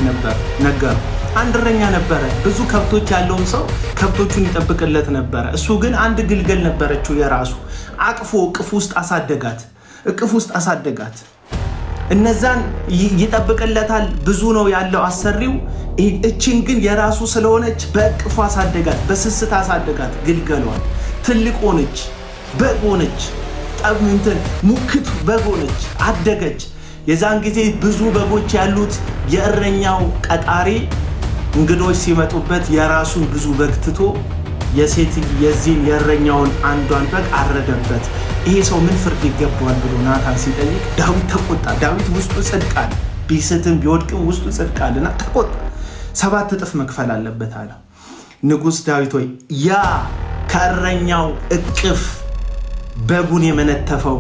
ነገረው። አንድ እረኛ ነበረ። ብዙ ከብቶች ያለውን ሰው ከብቶቹን ይጠብቅለት ነበረ። እሱ ግን አንድ ግልገል ነበረችው የራሱ። አቅፎ እቅፍ ውስጥ አሳደጋት። እነዛን ይጠብቅለታል። ብዙ ነው ያለው አሰሪው። እችን ግን የራሱ ስለሆነች በእቅፉ አሳደጋት፣ በስስት አሳደጋት። ግልገሏን ትልቅ ሆነች፣ በግ ሆነች፣ ሙክት በግ ሆነች፣ አደገች። የዛን ጊዜ ብዙ በጎች ያሉት የእረኛው ቀጣሪ እንግዶች ሲመጡበት የራሱን ብዙ በግ ትቶ የዚህን የእረኛውን አንዷን በግ አረደበት። ይሄ ሰው ምን ፍርድ ይገባዋል ብሎ ናታን ሲጠይቅ ዳዊት ተቆጣ። ዳዊት ውስጡ ጽድቃል፣ ቢስትም ቢወድቅም ውስጡ ጽድቃልና ተቆጣ። 7 እጥፍ መክፈል አለበት አለ። ንጉሥ ዳዊት ሆይ ያ ከእረኛው እቅፍ በጉን የመነተፈው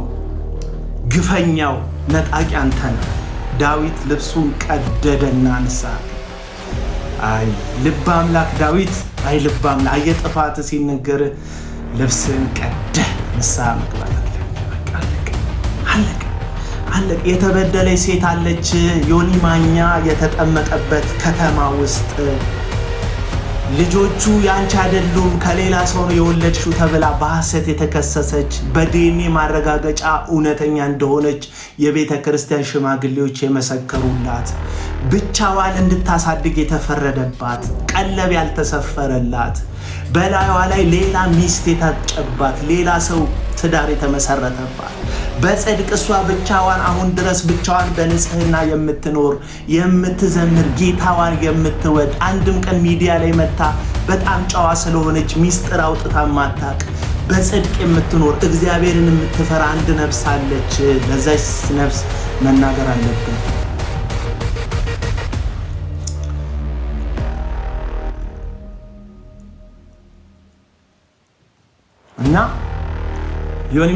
ግፈኛው ነጣቂ አንተ ነህ። ዳዊት ልብሱን ቀደደና አንሳ። አይ ልበ አምላክ ዳዊት፣ አይ ልበ አምላክ አየጥፋት ሲነገር ልብስን ቀደህ ንስሐ መግባት አለቀ። የተበደለች ሴት አለች ዮኒ ማኛ የተጠመቀበት ከተማ ውስጥ ልጆቹ ያንቺ አይደሉም ከሌላ ሰው ነው የወለድሽው ተብላ በሐሰት የተከሰሰች በዲኤንኤ ማረጋገጫ እውነተኛ እንደሆነች የቤተ ክርስቲያን ሽማግሌዎች የመሰከሩላት ብቻዋን እንድታሳድግ የተፈረደባት ቀለብ ያልተሰፈረላት በላይዋ ላይ ሌላ ሚስት የታጨባት ሌላ ሰው ትዳር የተመሰረተባት በጽድቅ እሷ ብቻዋን አሁን ድረስ ብቻዋን በንጽህና የምትኖር የምትዘምር ጌታዋን የምትወድ አንድም ቀን ሚዲያ ላይ መታ በጣም ጨዋ ስለሆነች ሚስጥር አውጥታ ማታቅ በጽድቅ የምትኖር እግዚአብሔርን የምትፈራ አንድ ነፍስ አለች። ለዛች ነፍስ መናገር አለብን። እና ዮኒ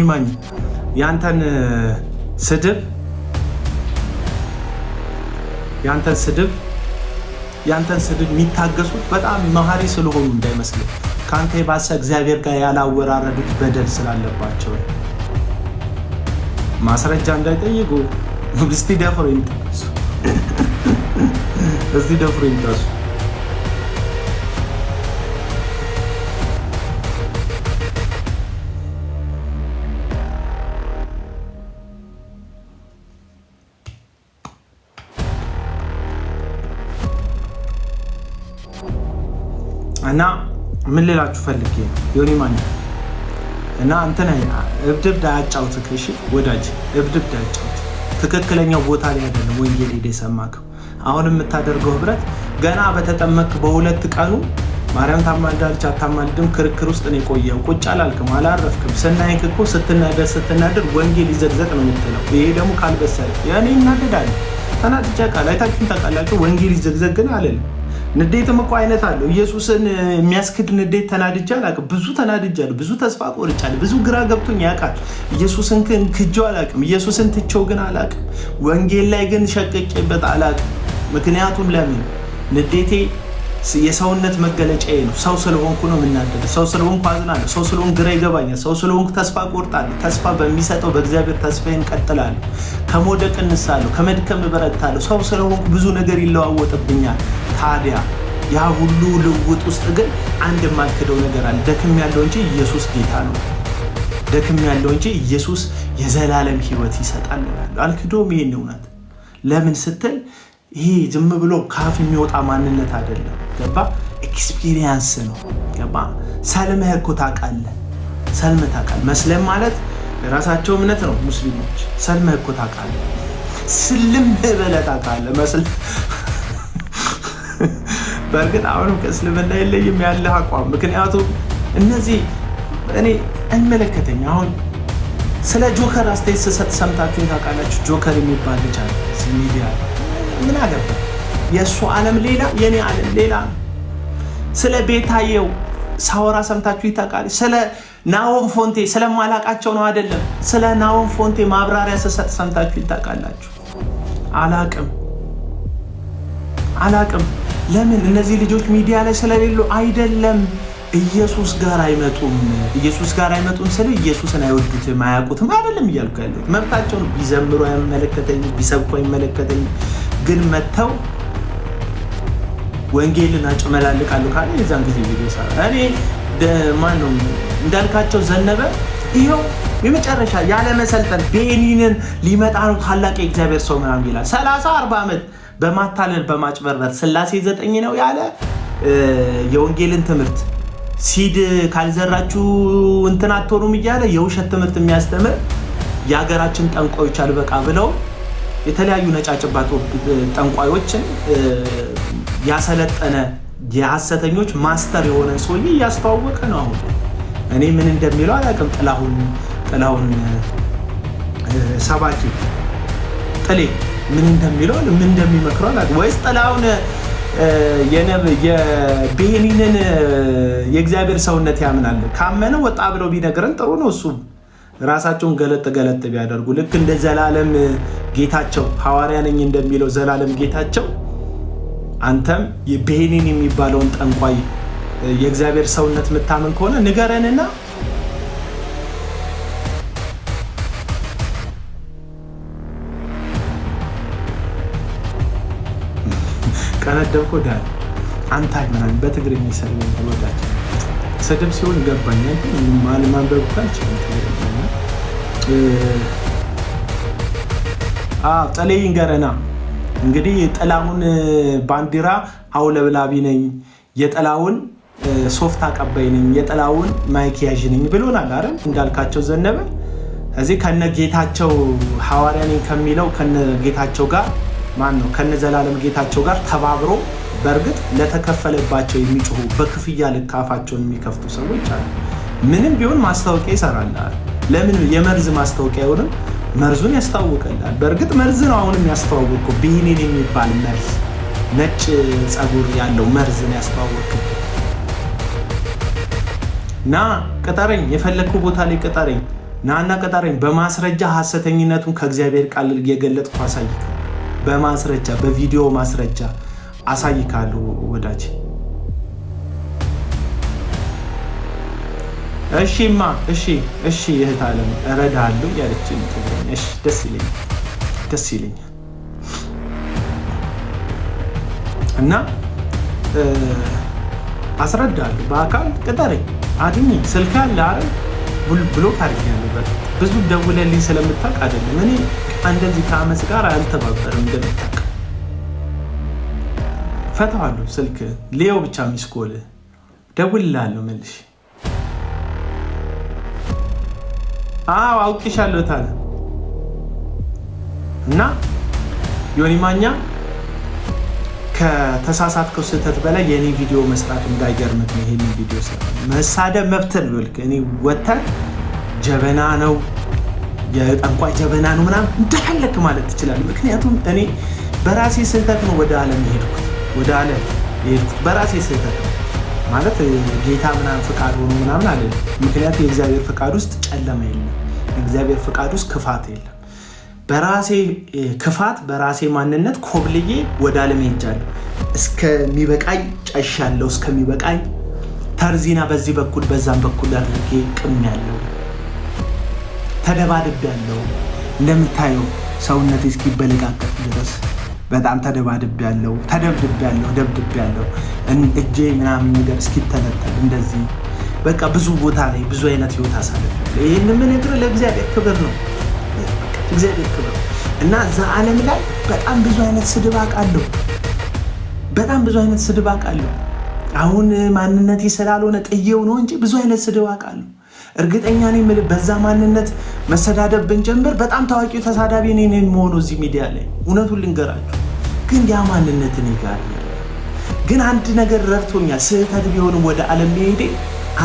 ማኛ ያንተን ስድብ የሚታገሱት በጣም መሐሪ ስለሆኑ እንዳይመስልህ ካንተ የባሰ እግዚአብሔር ጋር ያላወራረዱት በደል ስላለባቸው ማስረጃ እንዳይጠይቁ እስቲ ደፍሮ ይንጠሱ። እና ምን ልላችሁ ፈልጌ ዮኒ ማኛ እና አንተና እብድብ ዳያጫውትክ እሺ ወዳጅ እብድብ ዳያጫውት ትክክለኛው ቦታ ላይ አይደለም ወንጌል ሄደ ሰማከው። አሁን የምታደርገው ህብረት ገና በተጠመክ በሁለት ቀኑ ማርያም ታማልዳለች አታማልድም ክርክር ውስጥ ነው የቆየው። ቁጭ አላልክም አላረፍክም። ስናይክ እኮ ስትናደር ወንጌል ይዘግዘቅ ነው የምትለው። ይሄ ደግሞ ካልበሰለ ያኔ እናደዳል ተናድጃ ቃል አይታችሁን ታውቃላችሁ። ወንጌል ይዘግዘቅ ግን አለል ንዴትም እኮ አይነት አለው። ኢየሱስን የሚያስክድ ንዴት ተናድጄ አላውቅም። ብዙ ተናድጃለሁ፣ ብዙ ተስፋ ቆርጫለሁ፣ ብዙ ግራ ገብቶኝ ያውቃል። ኢየሱስን ክጄው አላውቅም። ኢየሱስን ትቼው ግን አላውቅም። ወንጌል ላይ ግን ሸቅቄበት አላውቅም። ምክንያቱም ለምን ንዴቴ የሰውነት መገለጫዬ ነው። ሰው ስለሆንኩ ነው የምናደደው። ሰው ስለሆንኩ አዝናለሁ። ሰው ስለሆንኩ ግራ ይገባኛል። ሰው ስለሆንኩ ተስፋ ቆርጣለሁ። ተስፋ በሚሰጠው በእግዚአብሔር ተስፋዬን እቀጥላለሁ። ከመውደቅ እነሳለሁ፣ ከመድከም እበረታለሁ። ሰው ስለሆንኩ ብዙ ነገር ይለዋወጥብኛል። ታዲያ ያ ሁሉ ልውጥ ውስጥ ግን አንድ የማልክደው ነገር አለ። ደክም ያለው እንጂ ኢየሱስ ጌታ ነው። ደክም ያለው እንጂ ኢየሱስ የዘላለም ሕይወት ይሰጣል እላለሁ። አልክዶም ይሄን እውነት። ለምን ስትል ይሄ ዝም ብሎ ካፍ የሚወጣ ማንነት አይደለም። ገባ? ኤክስፒሪየንስ ነው። ገባ? ሰልመህ እኮ ታውቃለህ። ሰልመህ ታውቃለህ። መስለም ማለት የራሳቸው እምነት ነው ሙስሊሞች። ሰልመህ እኮ ታውቃለህ። ስልም ብለህ ታውቃለህ። መስለም በእርግጥ አሁንም ከእስልምና የለይም ያለ አቋም። ምክንያቱም እነዚህ እኔ አይመለከተኝ። አሁን ስለ ጆከር አስተያየት ስሰጥ ሰምታችሁ ታውቃላችሁ። ጆከር የሚባል ልጅ አለ ሚዲያ ምን አገባ? የእሱ ዓለም ሌላ የኔ ዓለም ሌላ። ስለ ቤታየው ሳወራ ሰምታችሁ ይታቃል። ስለ ናሆም ፎንቴ ስለማላቃቸው ነው አይደለም። ስለ ናሆም ፎንቴ ማብራሪያ ስሰጥ ሰምታችሁ ይታቃላችሁ። አላቅም። ለምን እነዚህ ልጆች ሚዲያ ላይ ስለሌሉ አይደለም። ኢየሱስ ጋር አይመጡም ስለ ኢየሱስን አይወዱትም አያውቁትም አይደለም እያልኩ ያለሁት። መብታቸውን ቢዘምሩ አይመለከተኝም፣ ቢሰብኩ አይመለከተኝም። ግን መተው ወንጌልን አጭመላልቃለሁ ካለ የዛን ጊዜ ቪዲዮ ሰራ። እኔ ማነው እንዳልካቸው ዘነበ ይኸው የመጨረሻ ያለ መሰልጠን ቤኒንን ሊመጣ ነው ታላቅ የእግዚአብሔር ሰው ምናምን ይላል። 30-40 ዓመት በማታለል በማጭበርበር ስላሴ 9 ነው ያለ የወንጌልን ትምህርት ሲድ ካልዘራችሁ እንትን አትሆኑም እያለ የውሸት ትምህርት የሚያስተምር የሀገራችን ጠንቋዮች አልበቃ ብለው የተለያዩ ነጫጭባ ጠንቋዮችን ያሰለጠነ የሐሰተኞች ማስተር የሆነ ሰውዬ እያስተዋወቀ ነው። አሁን እኔ ምን እንደሚለው አላውቅም። ጥላሁን ሰባኪ ጥሌ ምን እንደሚለው ምን እንደሚመክረው አላውቅም። ወይስ ጥላሁን የቤኒንን የእግዚአብሔር ሰውነት ያምናል? ካመነ ወጣ ብለው ቢነግረን ጥሩ ነው። እሱም ራሳቸውን ገለጥ ቢያደርጉ ልክ እንደ ዘላለም ጌታቸው ሐዋርያ ነኝ እንደሚለው ዘላለም ጌታቸው አንተም የቤኒን የሚባለውን ጠንቋይ የእግዚአብሔር ሰውነት የምታምን ከሆነ ንገረንና ቀነደብኮ ዳል አንታይ ምናምን በትግርኛ ይሰልም ወዳጅ ስድብ ሲሆን ገባኝ ማለት ማንበብ ካልቻልኩ ጠለይን ገረና እንግዲህ ጥላሁን ባንዲራ አውለብላቢ ነኝ የጥላሁን ሶፍት አቀባይ ነኝ የጥላሁን ማይክ ያዥ ነኝ ብሎናል አይደል እንዳልካቸው ዘነበ እዚህ ከነጌታቸው ሐዋርያ ነኝ ከሚለው ከነጌታቸው ጋር ማን ነው ከነዘላለም ጌታቸው ጋር ተባብሮ በርግጥ ለተከፈለባቸው የሚጮሁ በክፍያ ልካፋቸውን የሚከፍቱ ሰዎች አሉ ምንም ቢሆን ማስታወቂያ ይሰራል ለምን የመርዝ ማስታወቂያ ይሆንም መርዙን ያስተዋውቀላል በርግጥ መርዝ ነው አሁንም ያስተዋውቀው ቢኒን የሚባል መርዝ ነጭ ጸጉር ያለው መርዝን ያስተዋውቀው ና ቀጠረኝ የፈለከው ቦታ ላይ ቀጠረኝ ናና ቀጠረኝ በማስረጃ ሐሰተኝነቱን ከእግዚአብሔር ቃል እየገለጥኩ አሳይካ በማስረጃ በቪዲዮ ማስረጃ አሳይካለሁ ወዳጅ እሺማ እሺ እህት ዓለም እረዳለሁ ያለችኝ እሺ ደስ ይለኛል እና አስረዳለሁ በአካል ቅጠረኝ አድኝ ስልክ አለ አይደል ብሎክ አድርጌያለሁ ብዙ ደውለልኝ ስለምታውቅ አይደለም እኔ እንደዚህ ከአመስ ጋር አልተባበርም እንደምታውቅ ፈታዋለሁ ስልክ ሊዮ ብቻ ሚስኮል ደውልልሃለሁ መልሽ አውቅሻለሁ ታለ እና ዮኒ ማኛ ከተሳሳትከው ስህተት በላይ የኔ ቪዲዮ መስራት እንዳይገርምት ነው ይሄን ቪዲዮ መሳደብ መብት ነው ልክ እኔ ወጣ ጀበና ነው የጠንቋይ ጀበና ነው ምናምን እንደፈለክ ማለት ትችላለህ ምክንያቱም እኔ በራሴ ስህተት ነው ወደ ዓለም የሄድኩት በራሴ ስህተት ማለት ጌታ ምናምን ፍቃድ ሆኖ ምናምን አለ ምክንያቱም የእግዚአብሔር ፍቃድ ውስጥ ጨለማ የለም የእግዚአብሔር ፍቃድ ውስጥ ክፋት የለም በራሴ ክፋት በራሴ ማንነት ኮብልዬ ወደ ዓለም ሄጃለሁ እስከሚበቃኝ ጨሻለሁ እስከሚበቃኝ ተርዚና በዚህ በኩል በዛም በኩል አድርጌ ቅምያለሁ ተደባድቤያለሁ እንደምታየው ሰውነቴ እስኪበለቃቀጥ ድረስ በጣም ተደባድቤያለሁ ደብድቤያለሁ እጄ ምናምን ነገር እስኪተለተል እንደዚህ በቃ ብዙ ቦታ ላይ ብዙ አይነት ህይወት አሳልፌያለሁ ይሄን ምን ነገር ለእግዚአብሔር ክብር ነው እግዚአብሔር ክብር እና እዛ ዓለም ላይ በጣም ብዙ አይነት ስድብ አውቃለሁ አሁን ማንነቴ ስላልሆነ ጥዬው ነው እንጂ ብዙ አይነት ስድብ አውቃለሁ እርግጠኛ ነኝ በዛ ማንነት መሰዳደብ ብንጀምር በጣም ታዋቂው ተሳዳቢ ነኝ የምሆነው እዚህ ሚዲያ ላይ እውነቱን ልንገራችሁ ግን ያ ማንነት እኔ ጋር ግን አንድ ነገር ረድቶኛል ስህተት ቢሆንም ወደ ዓለም መሄዴ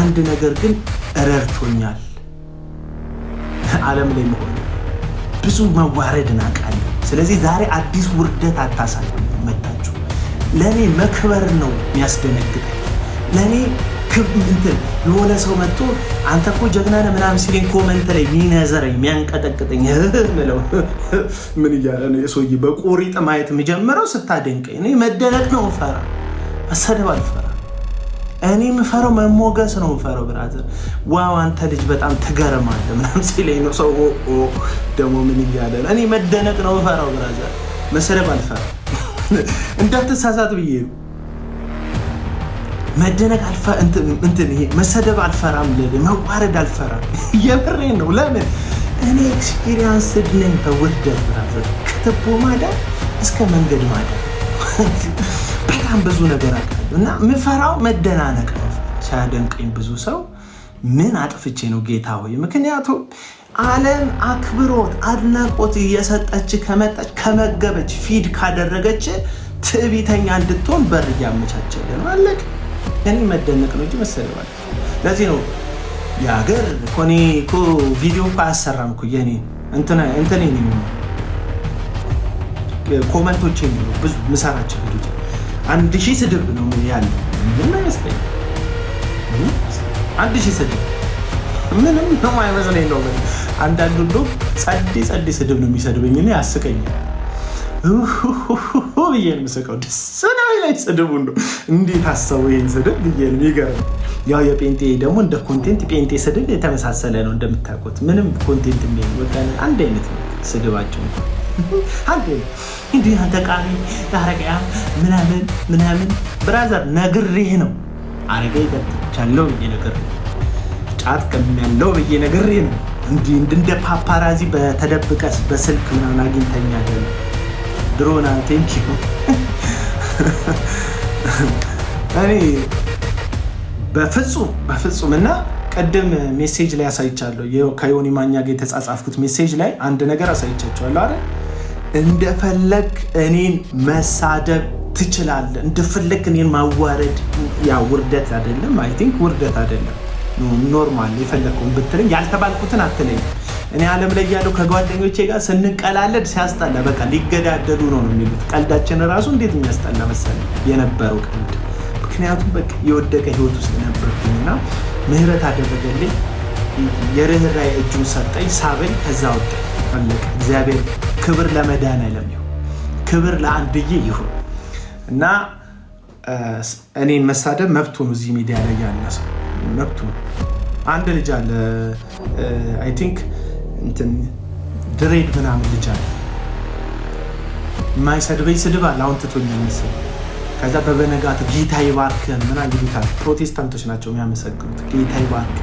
አንድ ነገር ግን ረድቶኛል ዓለም ላይ መሆን ብዙ መዋረድን አውቃለሁ ስለዚህ ዛሬ አዲስ ውርደት አታሳዩ መጣችሁ ለኔ መክበር ነው የሚያስደነግጠኝ ለኔ እንትን የሆነ ሰው መጥቶ አንተ እኮ ጀግና ነህ ምናምን ሲለኝ ኮመንት ላይ ሚነዘረኝ የሚያንቀጠቅጠኝ ምለው ምን እያለ ነው የሰውዬ በቆሪጥ ማየት የሚጀምረው ስታደንቀኝ እኔ መደነቅ ነው ፈራ አሰደብ አልፈራ እኔ ምፈራው መሞገስ ነው ምፈራው ብራዘር ዋው አንተ ልጅ በጣም ትገርማለህ ምናምን ሲለኝ ነው ሰው ደሞ ምን እያለ እኔ መደነቅ ነው ምፈራው ብራዘር መሰደብ አልፈራ እንዳትሳሳት ብዬ መደነቅ አልፈ እንትን ይሄ መሰደብ አልፈራም መዋረድ አልፈራም የብሬን ነው ለምን እኔ ኤክስፒሪየንስ ነኝ በውርደት ብራዘር ከተቦ ማዳን እስከ መንገድ ማዳን በጣም ብዙ ነገር አውቃለሁ እና ምፈራው መደናነቅ ነው ሲያደንቀኝ ብዙ ሰው ምን አጥፍቼ ነው ጌታ ሆይ ምክንያቱም ዓለም አክብሮት አድናቆት እየሰጠች ከመጣች ከመገበች ፊድ ካደረገች ትዕቢተኛ እንድትሆን በር ያመቻቸልን ማለት እኔ መደነቅ ነው እንጂ መሰደብ አለ ለዚህ ነው ያገር ኮኔኮ ቪዲዮ አሰራም እኮ የኔ እንትን ነኝ ኮሜንቶች የሚሉ ብዙ ምሳራቸው ቪዲዮ 1000 ስድብ ነው ያለው ምን አይመስለኝ 1000 ስድብ ምንም ነው አይመስለኝ ነው አንዳንዱ እንደው ጸዲ ስድብ ነው የሚሰድበኝ እኔ ያስቀኝ ብዬን ምስቀው ደስና ላይ ስድቡ ነው እንዴት አሰው ይሄን ስድብ ብዬን ይገርም ያው የጴንጤ ደግሞ እንደ ኮንቴንት ጴንጤ ስድብ የተመሳሰለ ነው እንደምታውቁት ምንም ኮንቴንት የሚል ወጣ አንድ አይነት ነው ስድባቸው አንዴ እንዲህ ተቃሚ ያረጋያ ምናምን ብራዘር ነግሬህ ነው አረጋ ይገጥቻለሁ ነገር ጫት ከሚያለው በየነገሬ ነው እንደ ፓፓራዚ በተደብቀስ በስልክ ምናምን አግኝተኛ አይደል ድሮና ቴንክ ዩ እኔ በፍጹም እና ቀደም ሜሴጅ ላይ አሳይቻለሁ ከዮኒ ማኛ ጋር የተጻጻፍኩት ሜሴጅ ላይ አንድ ነገር አሳይቻችኋለሁ አይደል እንደፈለክ እኔን መሳደብ ትችላለህ እንደፈለክ እኔን ማዋረድ ያ ውርደት አይደለም አይ ቲንክ ውርደት አይደለም ኖርማል የፈለከውን ብትለኝ ያልተባልኩትን አትለኝ እኔ ዓለም ላይ ያለው ከጓደኞቼ ጋር ስንቀላለድ ሲያስጠላ በቃ ሊገዳደሉ ነው የሚሉት ቀልዳችን ራሱ እንዴት የሚያስጠላ መሰለኝ የነበረው ቀልድ ምክንያቱም በቃ የወደቀ ህይወት ውስጥ ነበርኩኝና ምህረት አደረገልኝ የርህራሄ እጁን ሰጠኝ ሳበኝ ከዛ ወጣ አለቀ እግዚአብሔር ክብር ለመድኃኒዓለም ይሁን ክብር ለአንድዬ ይሁን እና እኔን መሳደብ መብቱ ነው እዚህ ሚዲያ ላይ ያለ ሰው መብቱ አንድ ልጅ አለ አይ ቲንክ እንትን ድሬድ ምናምን ልጅ አለ የማይሰድበኝ ስድብ አለ አሁን ትቶኛል መሰለኝ ከዛ በበነጋቱ ጌታ ይባርክ ምናምን ይሉታል ፕሮቴስታንቶች ናቸው የሚያመሰግኑት ጌታ ይባርክ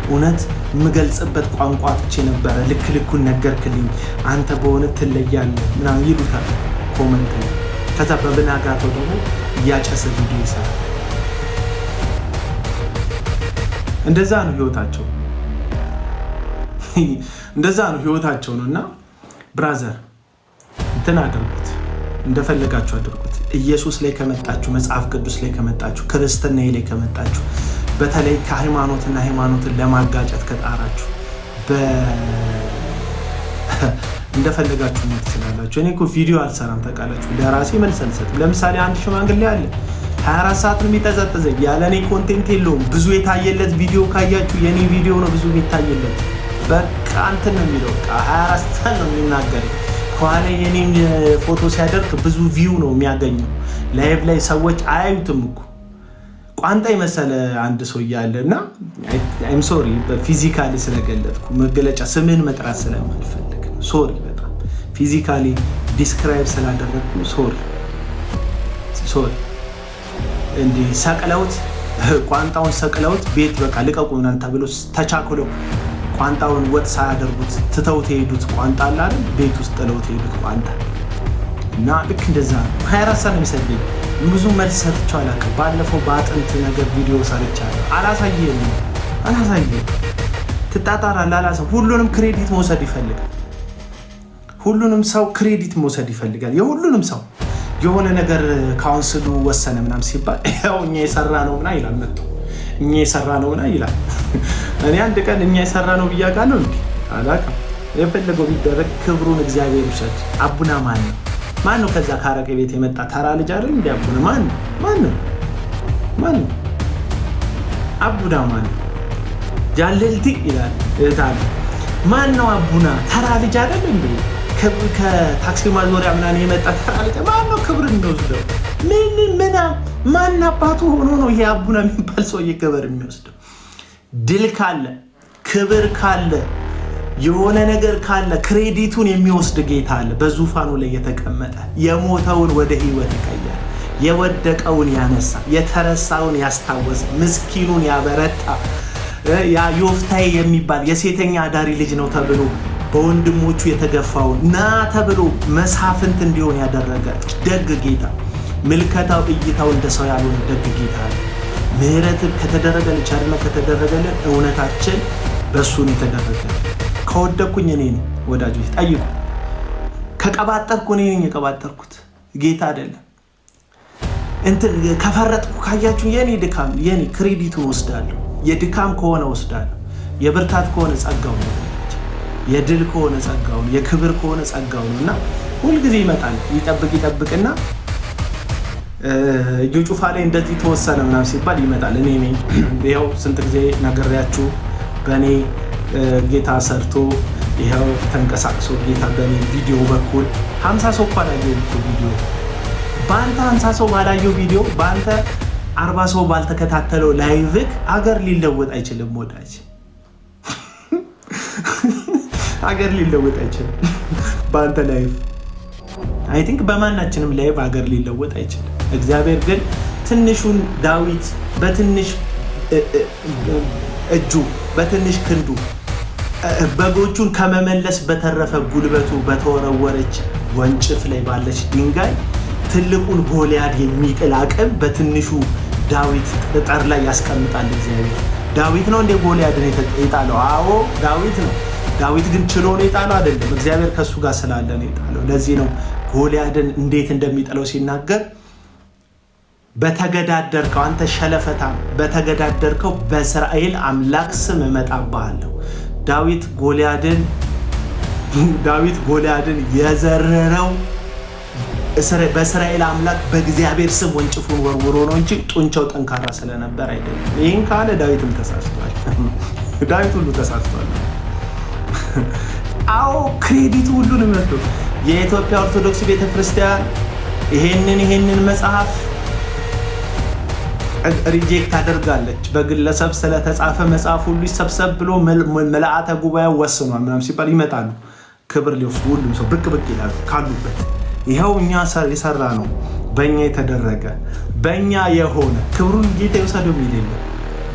እውነት የምገልጽበት ቋንቋ ትቼ ነበረ ልኩን ነገርክልኝ አንተ በእውነት ትለያለህ ምናምን ይሉታል ኮመንት ላይ ከዛ በበነጋቱ ደግሞ እያጨሰ ቪዲዮ ይሰራል እንደዛ ነው ህይወታቸው ነውና ብራዘር እንትን አድርጉት እንደፈለጋችሁ አድርጉት ኢየሱስ ላይ ከመጣችሁ መጽሐፍ ቅዱስ ላይ ከመጣችሁ ክርስትና ላይ ከመጣችሁ በተለይ ከሃይማኖትና ሃይማኖትን ለማጋጨት ከጣራችሁ እንደፈለጋችሁ ነው ትችላላችሁ እኔ እኮ ቪዲዮ አልሰራም ተቃላችሁ ለራሴ መልስ አልሰጥም ለምሳሌ አንድ ሽማግሌ አለ 24 ሰዓት ነው የሚጠዘጥዘኝ ያለኔ ኮንቴንት የለውም ብዙ የታየለት ቪዲዮ ካያችሁ የኔ ቪዲዮ ነው ብዙ የሚታየለት በቃ እንትን ነው የሚለው 24 ሰዓት ነው የሚናገረው ከኋላ የኔን ፎቶ ሲያደርግ ብዙ ቪው ነው የሚያገኘው ላይቭ ላይ ሰዎች አያዩትም እኮ ቋንጣ ይመሰለ አንድ ሰው ያለና አይም ሶሪ በፊዚካሊ ስለገለጥኩ መገለጫ ስምን መጥራት ስለማልፈልግ ሶሪ በጣም ፊዚካሊ ዲስክራይብ ስላደረኩ ሶሪ እንዴ ሰቅለውት ቋንጣውን ሰቅለውት ቤት በቃ ልቀቁናል ተብሎ ተቻክለው ቋንጣውን ወጥ ሳያደርጉት ትተውት ሄዱት ቋንጣ አለ አይደል ቤት ውስጥ ጥለውት ሄዱት ቋንጣ እና ልክ እንደዛ 24 ሰዓት ነው የሚሰደኝ ብዙ መልስ ሰጥቼው አላውቅም ባለፈው በአጥንት ነገር ቪዲዮ ሰርቻለሁ አላሳየም ትጣጣራለህ አላሳየም ሁሉንም ክሬዲት መውሰድ ይፈልጋል ሁሉንም ሰው ክሬዲት መውሰድ ይፈልጋል የሁሉንም ሰው የሆነ ነገር ካውንስሉ ወሰነ ምናምን ሲባል ያው እኛ የሰራ ነው ምና ይላል መጥቶ እኛ የሰራ ነው ምና ይላል እኔ አንድ ቀን እኛ የሰራ ነው ብያቃለሁ እንዴ አላውቅም የፈለገው ቢደረግ ክብሩን እግዚአብሔር ይውሰድ አቡና ማን ነው ከዛ ካረቀ ቤት የመጣ ተራ ልጅ አይደል እንዴ አቡና ማን አቡና ጃለልቲ ይላል እታል ማን ነው አቡና ተራ ልጅ አይደል እንዴ ከታክሲ ማዞሪያ ምናምን የመጣ ተራ ልጅ ማን ነው ክብር የሚወስደው ማን አባቱ ሆኖ ነው ይሄ አቡና የሚባል ሰው የክብር የሚወስደው ድል ካለ ክብር ካለ የሆነ ነገር ካለ ክሬዲቱን የሚወስድ ጌታ አለ በዙፋኑ ላይ የተቀመጠ የሞተውን ወደ ህይወት ይቀየር የወደቀውን ያነሳ የተረሳውን ያስታወሰ ምስኪኑን ያበረታ ያ ዮፍታይ የሚባል የሴተኛ አዳሪ ልጅ ነው ተብሎ በወንድሞቹ የተገፋውን ና ተብሎ መሳፍንት እንዲሆን ያደረገ ደግ ጌታ ምልከታው እይታው እንደሰው ያልሆነ ደግ ጌታ ምህረት ከተደረገልን ቸርነት ከተደረገልን እውነታችን በሱን የተደረገ ከወደኩኝ እኔ ነኝ ወዳጆች ጠይቁ ከቀባጠርኩ እኔ ነኝ የቀባጠርኩት ጌታ አይደለም እንትን ከፈረጥኩ ካያችሁ የኔ ድካም የኔ ክሬዲቱን ወስዳለሁ የድካም ከሆነ ወስዳለሁ የብርታት ከሆነ ጸጋው ነው የድል ከሆነ ጸጋው ነው የክብር ከሆነ ጸጋው ነውና ሁሉ ጊዜ ይመጣል ይጠብቅና ጁጩፋ ላይ እንደዚህ ተወሰነ ምናምን ሲባል ይመጣል እኔ ነኝ ይሄው ስንት ጊዜ ነገርያችሁ በኔ ጌታ ሰርቶ ይሄው ተንቀሳቅሶ ጌታ በኔ ቪዲዮ በኩል 50 ሰው ባላየው ቪዲዮ ባንተ 50 ሰው ባላየው ቪዲዮ ባንተ 40 ሰው ባልተከታተለው ላይቭ አገር ሊለወጥ አይችልም ወዳጅ አገር ሊለወጥ አይችልም ባንተ ላይቭ አይ ቲንክ በማናችንም ላይ ሀገር ሊለወጥ አይችልም። እግዚአብሔር ግን ትንሹን ዳዊት በትንሽ እጁ በትንሽ ክንዱ በጎቹን ከመመለስ በተረፈ ጉልበቱ በተወረወረች ወንጭፍ ላይ ባለች ድንጋይ ትልቁን ጎልያድ የሚጥል አቅም በትንሹ ዳዊት ጠጠር ላይ ያስቀምጣል እግዚአብሔር። ዳዊት ነው እንደ ጎልያድን የጣለው? አዎ ዳዊት ነው። ዳዊት ግን ችሎ ነው የጣለው አይደለም። እግዚአብሔር ከሱ ጋር ስላለ ነው የጣለው። ለዚህ ነው ጎልያድን እንዴት እንደሚጥለው ሲናገር በተገዳደርከው አንተ ሸለፈታ በተገዳደርከው በእስራኤል አምላክ ስም እመጣብሃለሁ። ዳዊት ጎልያድን የዘረረው በእስራኤል አምላክ በእግዚአብሔር ስም ወንጭፉን ወርውሮ ነው እንጂ ጡንቻው ጠንካራ ስለነበር አይደለም። ይህን ካለ ዳዊትም ተሳስቷል። ዳዊት ሁሉ ተሳስቷል። አዎ ክሬዲቱ ሁሉንም መጥቶ የኢትዮጵያ ኦርቶዶክስ ቤተክርስቲያን ይሄንን መጽሐፍ ሪጀክት አድርጋለች። በግለሰብ ስለተጻፈ መጽሐፍ ሁሉ ይሰብሰብ ብሎ መልአተ ጉባኤ ወስኗል ምናምን ሲባል ይመጣሉ። ክብር ሊወስዱ ሁሉም ሰው ብቅ ይላሉ ካሉበት። ይኸው እኛ የሰራ ነው በእኛ የተደረገ በእኛ የሆነ ክብሩን ጌታ ይወሰደው የሚል የለም።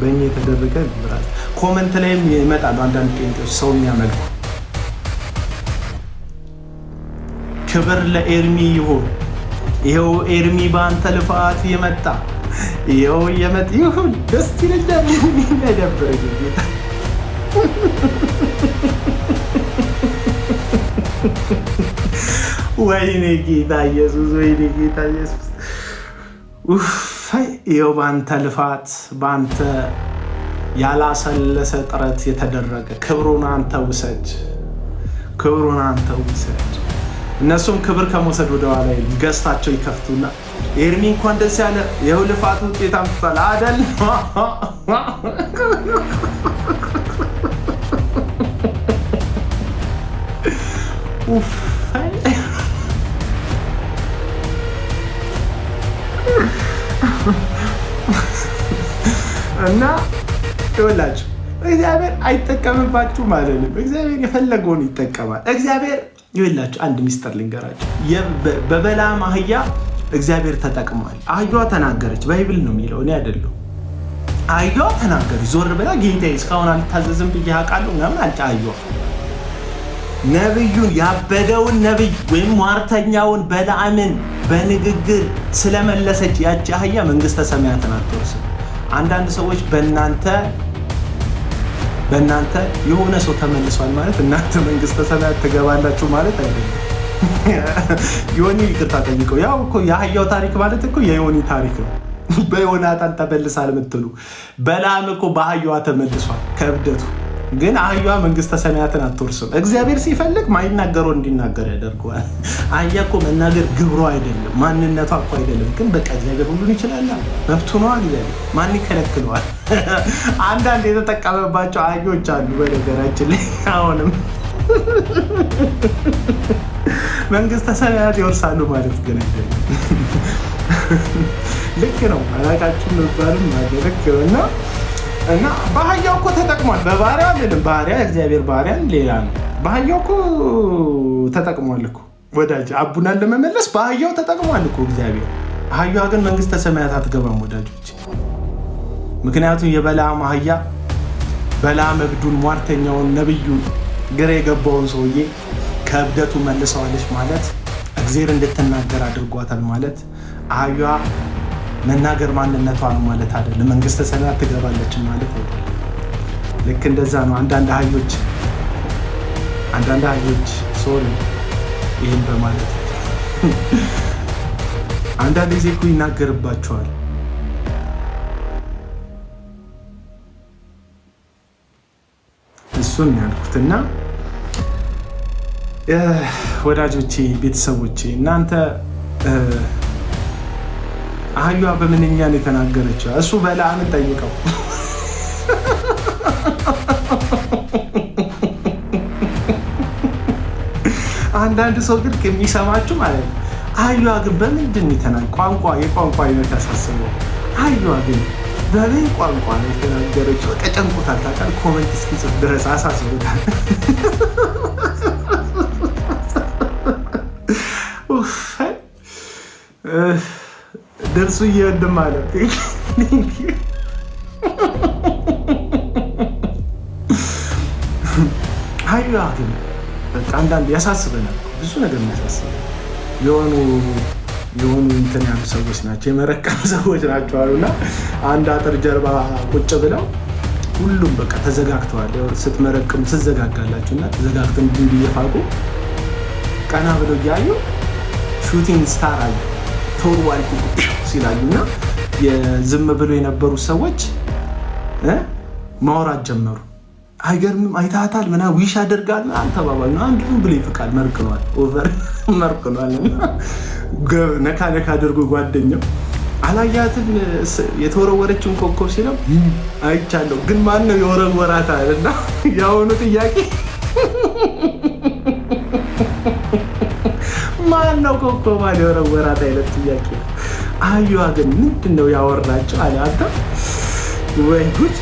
በእኛ የተደረገ ብራል። ኮመንት ላይም ይመጣሉ አንዳንድ ጴንጤዎች ሰው የሚያመልኩ ክብር ለኤርሚ ይሁን። ይኸው ኤርሚ በአንተ ልፋት የመጣ ይኸው የመጣ ይሁን። ደስ ይለኛል። ነበር ጌታ ወይኔ ጌታ ኢየሱስ፣ ወይኔ ጌታ ኢየሱስ። ይኸው በአንተ ልፋት በአንተ ያላሰለሰ ጥረት የተደረገ ክብሩን አንተ ውሰድ፣ ክብሩን አንተ ውሰድ። እነሱም ክብር ከመውሰድ ወደ ኋላ ገዝታቸው ይከፍቱና ኤርሚ እንኳን ደስ ያለ ይኸው ልፋት ውጤት አምጥቷል አይደል? እና ይኸውላችሁ እግዚአብሔር አይጠቀምባችሁ ማለት ነው። እግዚአብሔር የፈለገውን ይጠቀማል። እግዚአብሔር ይኸውላችሁ አንድ ሚስጥር ልንገራችሁ። በበለዓም አህያ እግዚአብሔር ተጠቅሟል። አህያዋ ተናገረች። ባይብል ነው የሚለው እኔ አይደለሁ። አህያዋ ተናገረች። ዞር ብላ ጌታዬ እስካሁን አልታዘዝም ብዬ አውቃለሁ ምናምን አልጫ አህያዋ ነብዩን ያበደውን ነብይ ወይም ሟርተኛውን በለዓምን በንግግር ስለመለሰች ያቺ አህያ መንግስተ ሰማያትን አትወርስም። አንዳንድ ሰዎች በእናንተ የሆነ ሰው ተመልሷል ማለት እናንተ መንግስተ ሰማያት ትገባላችሁ ማለት አይደለም። ዮኒ ይቅርታ ጠይቀው። ያው እኮ የአህያው ታሪክ ማለት እኮ የዮኒ ታሪክ ነው። በዮናታን ተመልሳል የምትሉ በለዓም እኮ በአህያዋ ተመልሷል ከእብደቱ። ግን አህያዋ መንግስተ ሰማያትን አትወርስም። እግዚአብሔር ሲፈልግ ማይናገረው እንዲናገር ያደርገዋል። አህያ እኮ መናገር ግብሮ አይደለም፣ ማንነቷ እኮ አይደለም። ግን በቃ እግዚአብሔር ሁሉን ይችላል፣ መብቱ ነው። እግዚአብሔር ማን ይከለክለዋል? አንዳንድ የተጠቀመባቸው አህዮች አሉ በነገራችን ላይ አሁንም መንግስተ ሰማያት ይወርሳሉ ማለት ግን አይደለም። ልክ ነው። አላቃችሁ መባልም ማለት ልክ ነው። እና በአህያው እኮ ተጠቅሟል። በባሪያ አይደለም። ባሪያ እግዚአብሔር ባሪያን ሌላ ነው። በአህያው እኮ ተጠቅሟል እኮ ወዳጅ። አቡናን ለመመለስ በአህያው ተጠቅሟል እኮ እግዚአብሔር። አህያዋ ግን መንግስተ ሰማያት አትገባም ወዳጆች። ምክንያቱም የበለዓም አህያ በለዓም እብዱን ሟርተኛውን ነብዩን ግራ የገባውን ሰውዬ ከእብደቱ መልሰዋለች ማለት እግዚአብሔር እንድትናገር አድርጓታል ማለት አህያዋ መናገር ማንነቷ ነው ማለት አይደለም። መንግስተ ሰማያት ትገባለች ማለት አይደለም። ልክ እንደዛ ነው። አንዳንድ አህዮች ሶሪ ይሄን በማለት አንዳንድ ጊዜ እኮ ይናገርባቸዋል። እሱን ያልኩትና ወዳጆቼ፣ ቤተሰቦቼ እናንተ አህያዋ በምንኛ ነው የተናገረችው? እሱ በለዓምን ጠይቀው። አንዳንድ ሰው ግን ከሚሰማችሁ ማለት ነው አህያዋ ግን በምንድን ነው የተናገረችው? የቋንቋ አይነት ያሳስበው። አህያዋ ግን በምን ቋንቋ ነው የተናገረችው? ተጨንቆታል። ታውቃለህ፣ ኮሜንት እስኪጽፍ ድረስ አሳስቦታል። ደርሱ እየወንድም ማለት ሀዩ ግን በቃ አንዳንድ ያሳስበናል። ብዙ ነገር ያሳስበናል። የሆኑ እንትን ያሉ ሰዎች ናቸው፣ የመረቀም ሰዎች ናቸው አሉና አንድ አጥር ጀርባ ቁጭ ብለው ሁሉም በቃ ተዘጋግተዋል። ስትመረቅም ትዘጋጋላችሁ እና ተዘጋግተን እንዲህ እየፋቁ ቀና ብለው እያዩ ሹቲንግ ስታር አሉ ተወርዋል ሲላሉ እና የዝም ብሎ የነበሩ ሰዎች ማውራት ጀመሩ። አይገርምም? አይታታል ምና ዊሽ አደርጋል አንተባባል ነው አንዱ ብሎ ይፍቃል። መርቅኗል፣ ኦቨር መርቅኗል። ነካ ነካ አድርጎ ጓደኛው አላያትም የተወረወረችውን ኮከብ ሲለው አይቻለሁ፣ ግን ማን ነው የወረወራት አለና ያውኑ ጥያቄ ማን ነው ኮከቧን የወረወራት አይነት ጥያቄ። አዩዋ ግን ምንድን ነው ያወራቸው አለ። አንተ ወይ ጉድ!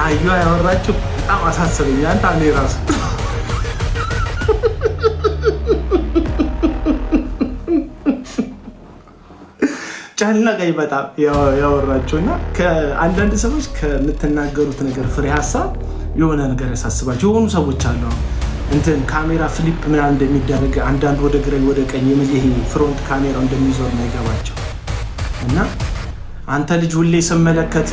አዩዋ ያወራቸው በጣም አሳሰበኝ። አንተ እኔ ራሱ ጨነቀኝ በጣም ያወራቸው እና ከአንዳንድ ሰዎች ከምትናገሩት ነገር ፍሬ ሀሳብ የሆነ ነገር ያሳስባቸው የሆኑ ሰዎች አሉ። እንትን ካሜራ ፍሊፕ ምናምን እንደሚደረግ አንዳንድ ወደ ግራ ወደ ቀኝ ይሄ ፍሮንት ካሜራው እንደሚዞር ነው ይገባቸው እና አንተ ልጅ ሁሌ ስመለከት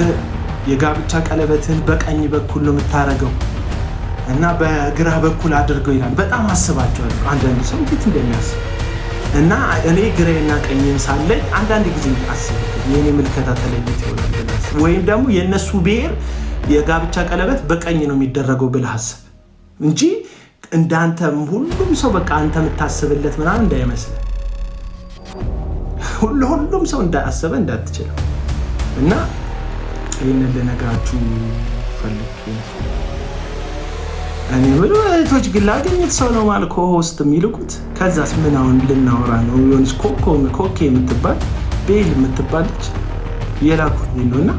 የጋብቻ ቀለበትን በቀኝ በኩል ነው የምታረገው እና በግራ በኩል አድርገው ይላል። በጣም አስባቸዋለሁ አንዳንድ ሰው እንዴት እንደሚያስብ እና እኔ ግራና ቀኝን ሳለኝ አንዳንድ ጊዜ አስብ የኔ ምልከታ ተለይቶ ይሆናል ብለህ ወይም ደግሞ የነሱ ብሔር የጋብቻ ቀለበት በቀኝ ነው የሚደረገው ብለህ አስብ እንጂ እንዳንተ ሁሉም ሰው በቃ አንተ የምታስብለት ምናምን እንዳይመስል ሁሉም ሰው እንዳያስበ እንዳትችል እና ይህንን ልነግራችሁ ፈልጌ እኔ ብሎ እህቶች ግን ላገኘት ሰው ነው ማለት ኮሆስት የሚልኩት ከዛስ ምን አሁን ልናወራ ነው? ዮንስ ኮኬ የምትባል ቤል የምትባል ልጅ የላኩኝ ነው እና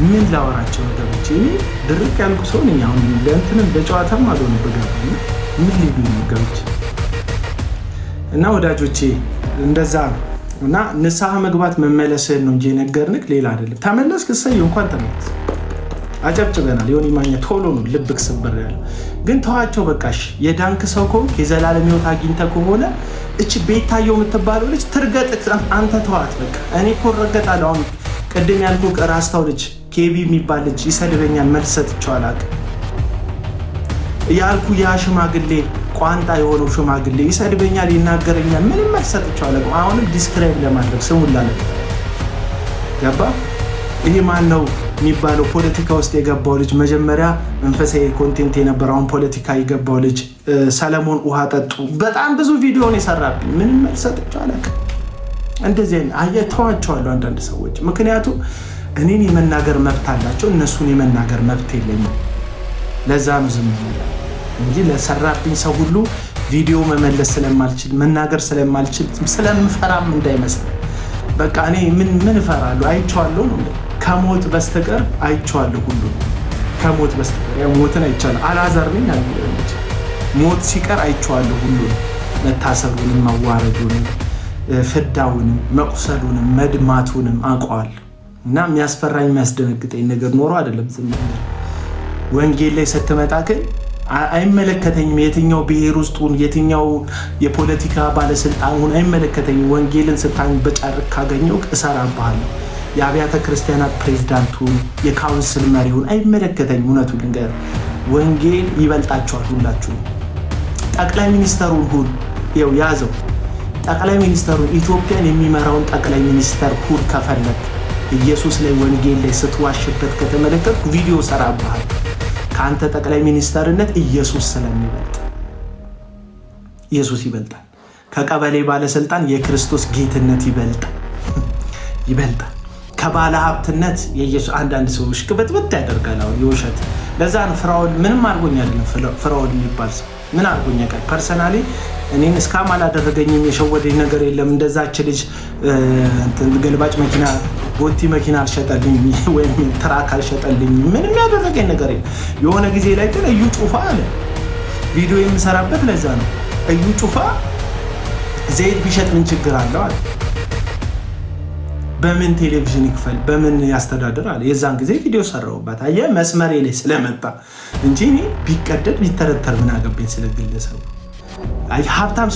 ምን ላወራቸው ነገሮች እኔ ድርቅ ያልኩ ሰው ነኝ። አሁን ለእንትንም ለጨዋታም አልሆነ በገባ ምን ሊሉ ነገሮች እና ወዳጆቼ እንደዛ ነው እና ንስሐ መግባት መመለስህን ነው እንጂ ነገርንክ ሌላ አይደለም። ተመለስክ እሰየው እንኳን ተመለስ አጨብጭበናል። ዮኒ ማኛ ቶሎ ነው ልብክ ስበር ያለው ግን ተዋቸው በቃሽ። የዳንክ ሰው ከሆንክ የዘላለም ሕይወት አግኝተህ ከሆነ እቺ ቤታየው የምትባለው ልጅ ትርገጥክ አንተ ተዋት በቃ። እኔ እኮ እረገጣለሁ። አሁን ቅድም ያልኩህ ራስታው ልጅ ኬቢ የሚባል ልጅ ይሰድበኛል፣ መልስ ሰጥቼው አላውቅም ያልኩህ ያ ሽማግሌ ቋንጣ የሆነው ሽማግሌ ይሰድበኛል፣ ይናገረኛል፣ ምንም መልስ ሰጥቼው አላውቅም። አሁንም ዲስክራይብ ለማድረግ ስሙን ላለ ገባ። ይሄ ማን ነው የሚባለው ፖለቲካ ውስጥ የገባው ልጅ መጀመሪያ መንፈሳዊ ኮንቴንት የነበረውን ፖለቲካ የገባው ልጅ ሰለሞን ውሃ ጠጡ በጣም ብዙ ቪዲዮን የሰራብኝ ምንም መልስ ሰጥቼው አላውቅም። እንደዚህ አየተዋቸዋለሁ አንዳንድ ሰዎች ምክንያቱም እኔን የመናገር መብት አላቸው፣ እነሱን የመናገር መብት የለኝም። ለዛ ነው ዝም እንጂ ለሰራብኝ ሰው ሁሉ ቪዲዮ መመለስ ስለማልችል መናገር ስለማልችል ስለምፈራም እንዳይመስል በቃ እኔ ምን እፈራለሁ? አይቼዋለሁ ነው ከሞት በስተቀር አይቼዋለሁ ሁሉ ከሞት በስተቀር ያው ሞትን አይቻለሁ። አላዛር ነኝ አልኩ ሞት ሲቀር አይቼዋለሁ ሁሉ መታሰሩንም ማዋረዱንም ፍዳውንም መቁሰሉንም መድማቱንም አውቀዋለሁ። እና የሚያስፈራኝ የሚያስደነግጠኝ ነገር ኖሮ አይደለም ዝም ብሎ ወንጌል ላይ ስትመጣ ግን አይመለከተኝም። የትኛው ብሔር ውስጡን የትኛው የፖለቲካ ባለስልጣኑን አይመለከተኝም። ወንጌልን ስታኝ በጫርቅ ካገኘው እሰራብሃለሁ። የአብያተ ክርስቲያናት ፕሬዝዳንቱን የካውንስል መሪውን አይመለከተኝም። እውነቱን ልንገር ወንጌል ይበልጣቸዋል ሁላችሁ። ጠቅላይ ሚኒስተሩን ሁሉ ይኸው ያዘው። ጠቅላይ ሚኒስተሩን ኢትዮጵያን የሚመራውን ጠቅላይ ሚኒስተር ሁሉ ከፈለግ ኢየሱስ ላይ ወንጌል ላይ ስትዋሽበት ከተመለከትኩ ቪዲዮ ሰራብሃል። ከአንተ ጠቅላይ ሚኒስተርነት ኢየሱስ ስለሚበልጥ ኢየሱስ ይበልጣል። ከቀበሌ ባለስልጣን የክርስቶስ ጌትነት ይበልጣል። ከባለ ሀብትነት የኢየሱስ አንዳንድ ሰዎች ክብትብት ያደርጋል። አሁን የውሸት ለዛ ነው ፍራኦል ምንም አልጎኝ አይደለም። ፍራኦል የሚባል ሰው ምን አልጎኝ ቀር ፐርሰናሊ እኔን እስካም አላደረገኝም። የሸወደኝ ነገር የለም። እንደዛች ልጅ ገልባጭ መኪና ቦቲ መኪና አልሸጠልኝ ወይም ትራክ አልሸጠልኝ ምንም ያደረገኝ ነገር የለም። የሆነ ጊዜ ላይ ግን እዩ ጩፋ አለ ቪዲዮ የምሰራበት ለዛ ነው። እዩ ጩፋ ዘይት ቢሸጥ ምን ችግር አለው አለ። በምን ቴሌቪዥን ይክፈል በምን ያስተዳድር አለ። የዛን ጊዜ ቪዲዮ ሰራውባት አየህ መስመሬ ላይ ስለመጣ እንጂ እኔ ቢቀደድ ቢተረተር ምን አገባኝ ስለ ግለሰቡ። አይ ሀብታም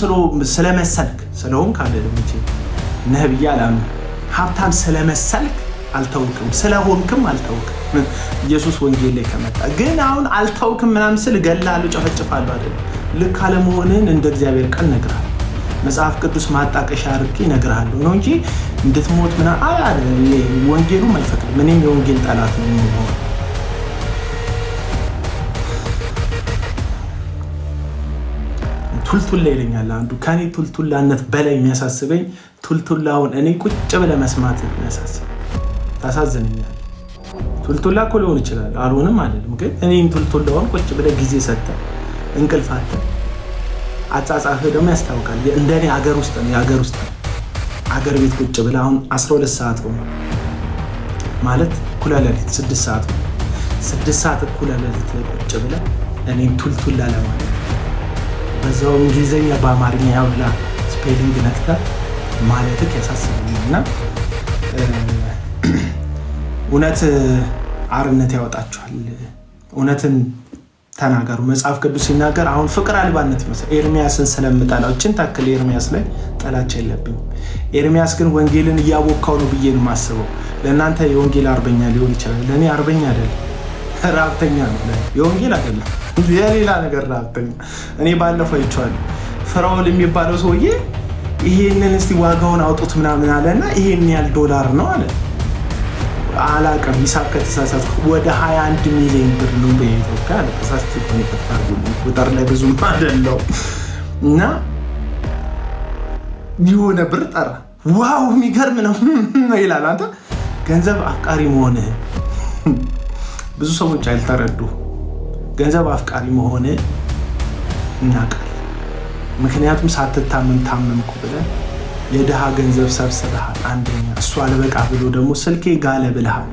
ስለመሰልክ ስለሆን ካለ ልምጪ ነብይ አላም ሀብታም ስለመሰልክ አልተውክም ስለሆንክም አልተውክም። ኢየሱስ ወንጌል ላይ ከመጣ ግን አሁን አልተውክም ምናምን ስል እገላለሁ ጨፈጭፋለሁ አይደል። ልክ አለመሆንህን እንደ እግዚአብሔር ቃል እነግርሃለሁ። መጽሐፍ ቅዱስ ማጣቀሻ አድርጌ እነግርሃለሁ ነው እንጂ እንድትሞት ምናምን ወንጌሉም አይፈቅድም። እኔም የወንጌል ጠላት ነው የምሆነው። ቱልቱላ ይለኛል አንዱ። ከኔ ቱልቱላነት በላይ የሚያሳስበኝ ቱልቱላውን እኔ ቁጭ ብለህ መስማት የሚያሳስበኝ ታሳዝነኛል። ቱልቱላ እኮ ሊሆን ይችላል አልሆንም አይደለም፣ ግን እኔን ቱልቱላውን ቁጭ ብለህ ጊዜ ሰጥተህ እንቅልፍ አጥተህ አጻጻፍህ ደግሞ ያስታውቃል። እንደኔ ሀገር ውስጥ ነው የሀገር ውስጥ ሀገር ቤት ቁጭ ብለህ አሁን 12 ሰዓት ሆነ ማለት እኩለ ሌሊት 6 ሰዓት ሆነ 6 ሰዓት እኩለ ሌሊት ላይ ቁጭ ብለህ እኔን ቱልቱላ ለማለት በዛው እንግሊዘኛ በአማርኛ ያውላ ስፔሊንግ ነክተህ ማለትህ ያሳስበኛል። እና እውነት አርነት ያወጣችኋል። እውነትን ተናገሩ። መጽሐፍ ቅዱስ ሲናገር አሁን ፍቅር አልባነት ይመስል ኤርሚያስን ስለምጠላው እችን ታክል ኤርሚያስ ላይ ጠላቻ የለብኝም። ኤርሚያስ ግን ወንጌልን እያቦካው ነው ብዬ ነው የማስበው። ለእናንተ የወንጌል አርበኛ ሊሆን ይችላል፣ ለእኔ አርበኛ አይደለም፣ ራብተኛ ነው። የወንጌል አይደለም የሌላ ነገር ራብተኛ። እኔ ባለፈው አይቼዋለሁ። ፍራኦል የሚባለው ሰውዬ ይሄንን እስቲ ዋጋውን አውጡት ምናምን አለና ይሄን ያህል ዶላር ነው አለ። አላቀም ሂሳብ ከተሳሳትኩ ወደ 21 ሚሊዮን ብር ነው በኢትዮጵያ አለ። ተሳስቼ ነው ተጣጣሉ ቁጥር ላይ ብዙም አይደለም እና የሆነ ብር ጠራ። ዋው የሚገርም ነው ይላል። አንተ ገንዘብ አፍቃሪ መሆንህ ብዙ ሰዎች አልተረዱ። ገንዘብ አፍቃሪ መሆንህ እናውቃለን። ምክንያቱም ሳትታመም ታመምኩ ብለህ የድሃ ገንዘብ ሰብስበሃል። አንደኛ እሱ አልበቃ ብሎ ደግሞ ስልኬ ጋለ ብለሃል።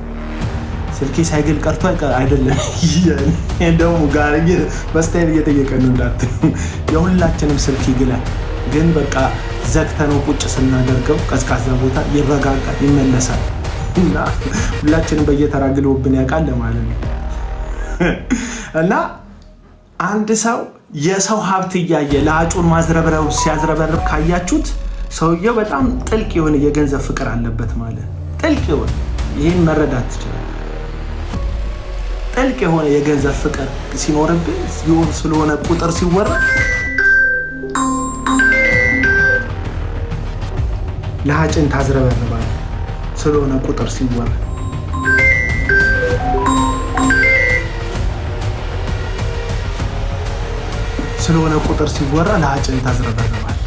ስልኬ ሳይግል ቀርቶ አይደለም ደግሞ ጋር በስታይል እየጠየቀን ነው እንዳትሉ። የሁላችንም ስልክ ይግላል፣ ግን በቃ ዘግተነው ቁጭ ስናደርገው ቀዝቃዛ ቦታ ይረጋጋል፣ ይመለሳል። እና ሁላችንም በየተራ ግሎብን ያውቃል ማለት ነው። እና አንድ ሰው የሰው ሀብት እያየ ለአጩን ማዝረብረው ሲያዝረበርብ ካያችሁት ሰውየው በጣም ጥልቅ የሆነ የገንዘብ ፍቅር አለበት ማለት ጥልቅ የሆነ ይህን መረዳት ትችላል። ጥልቅ የሆነ የገንዘብ ፍቅር ሲኖርብህ ይሁን ስለሆነ ቁጥር ሲወራ ለአጭን ታዝረበርባል ስለሆነ ቁጥር ሲወራ ስለሆነ ቁጥር ሲወራ ለአጭን ታዝረበርባል።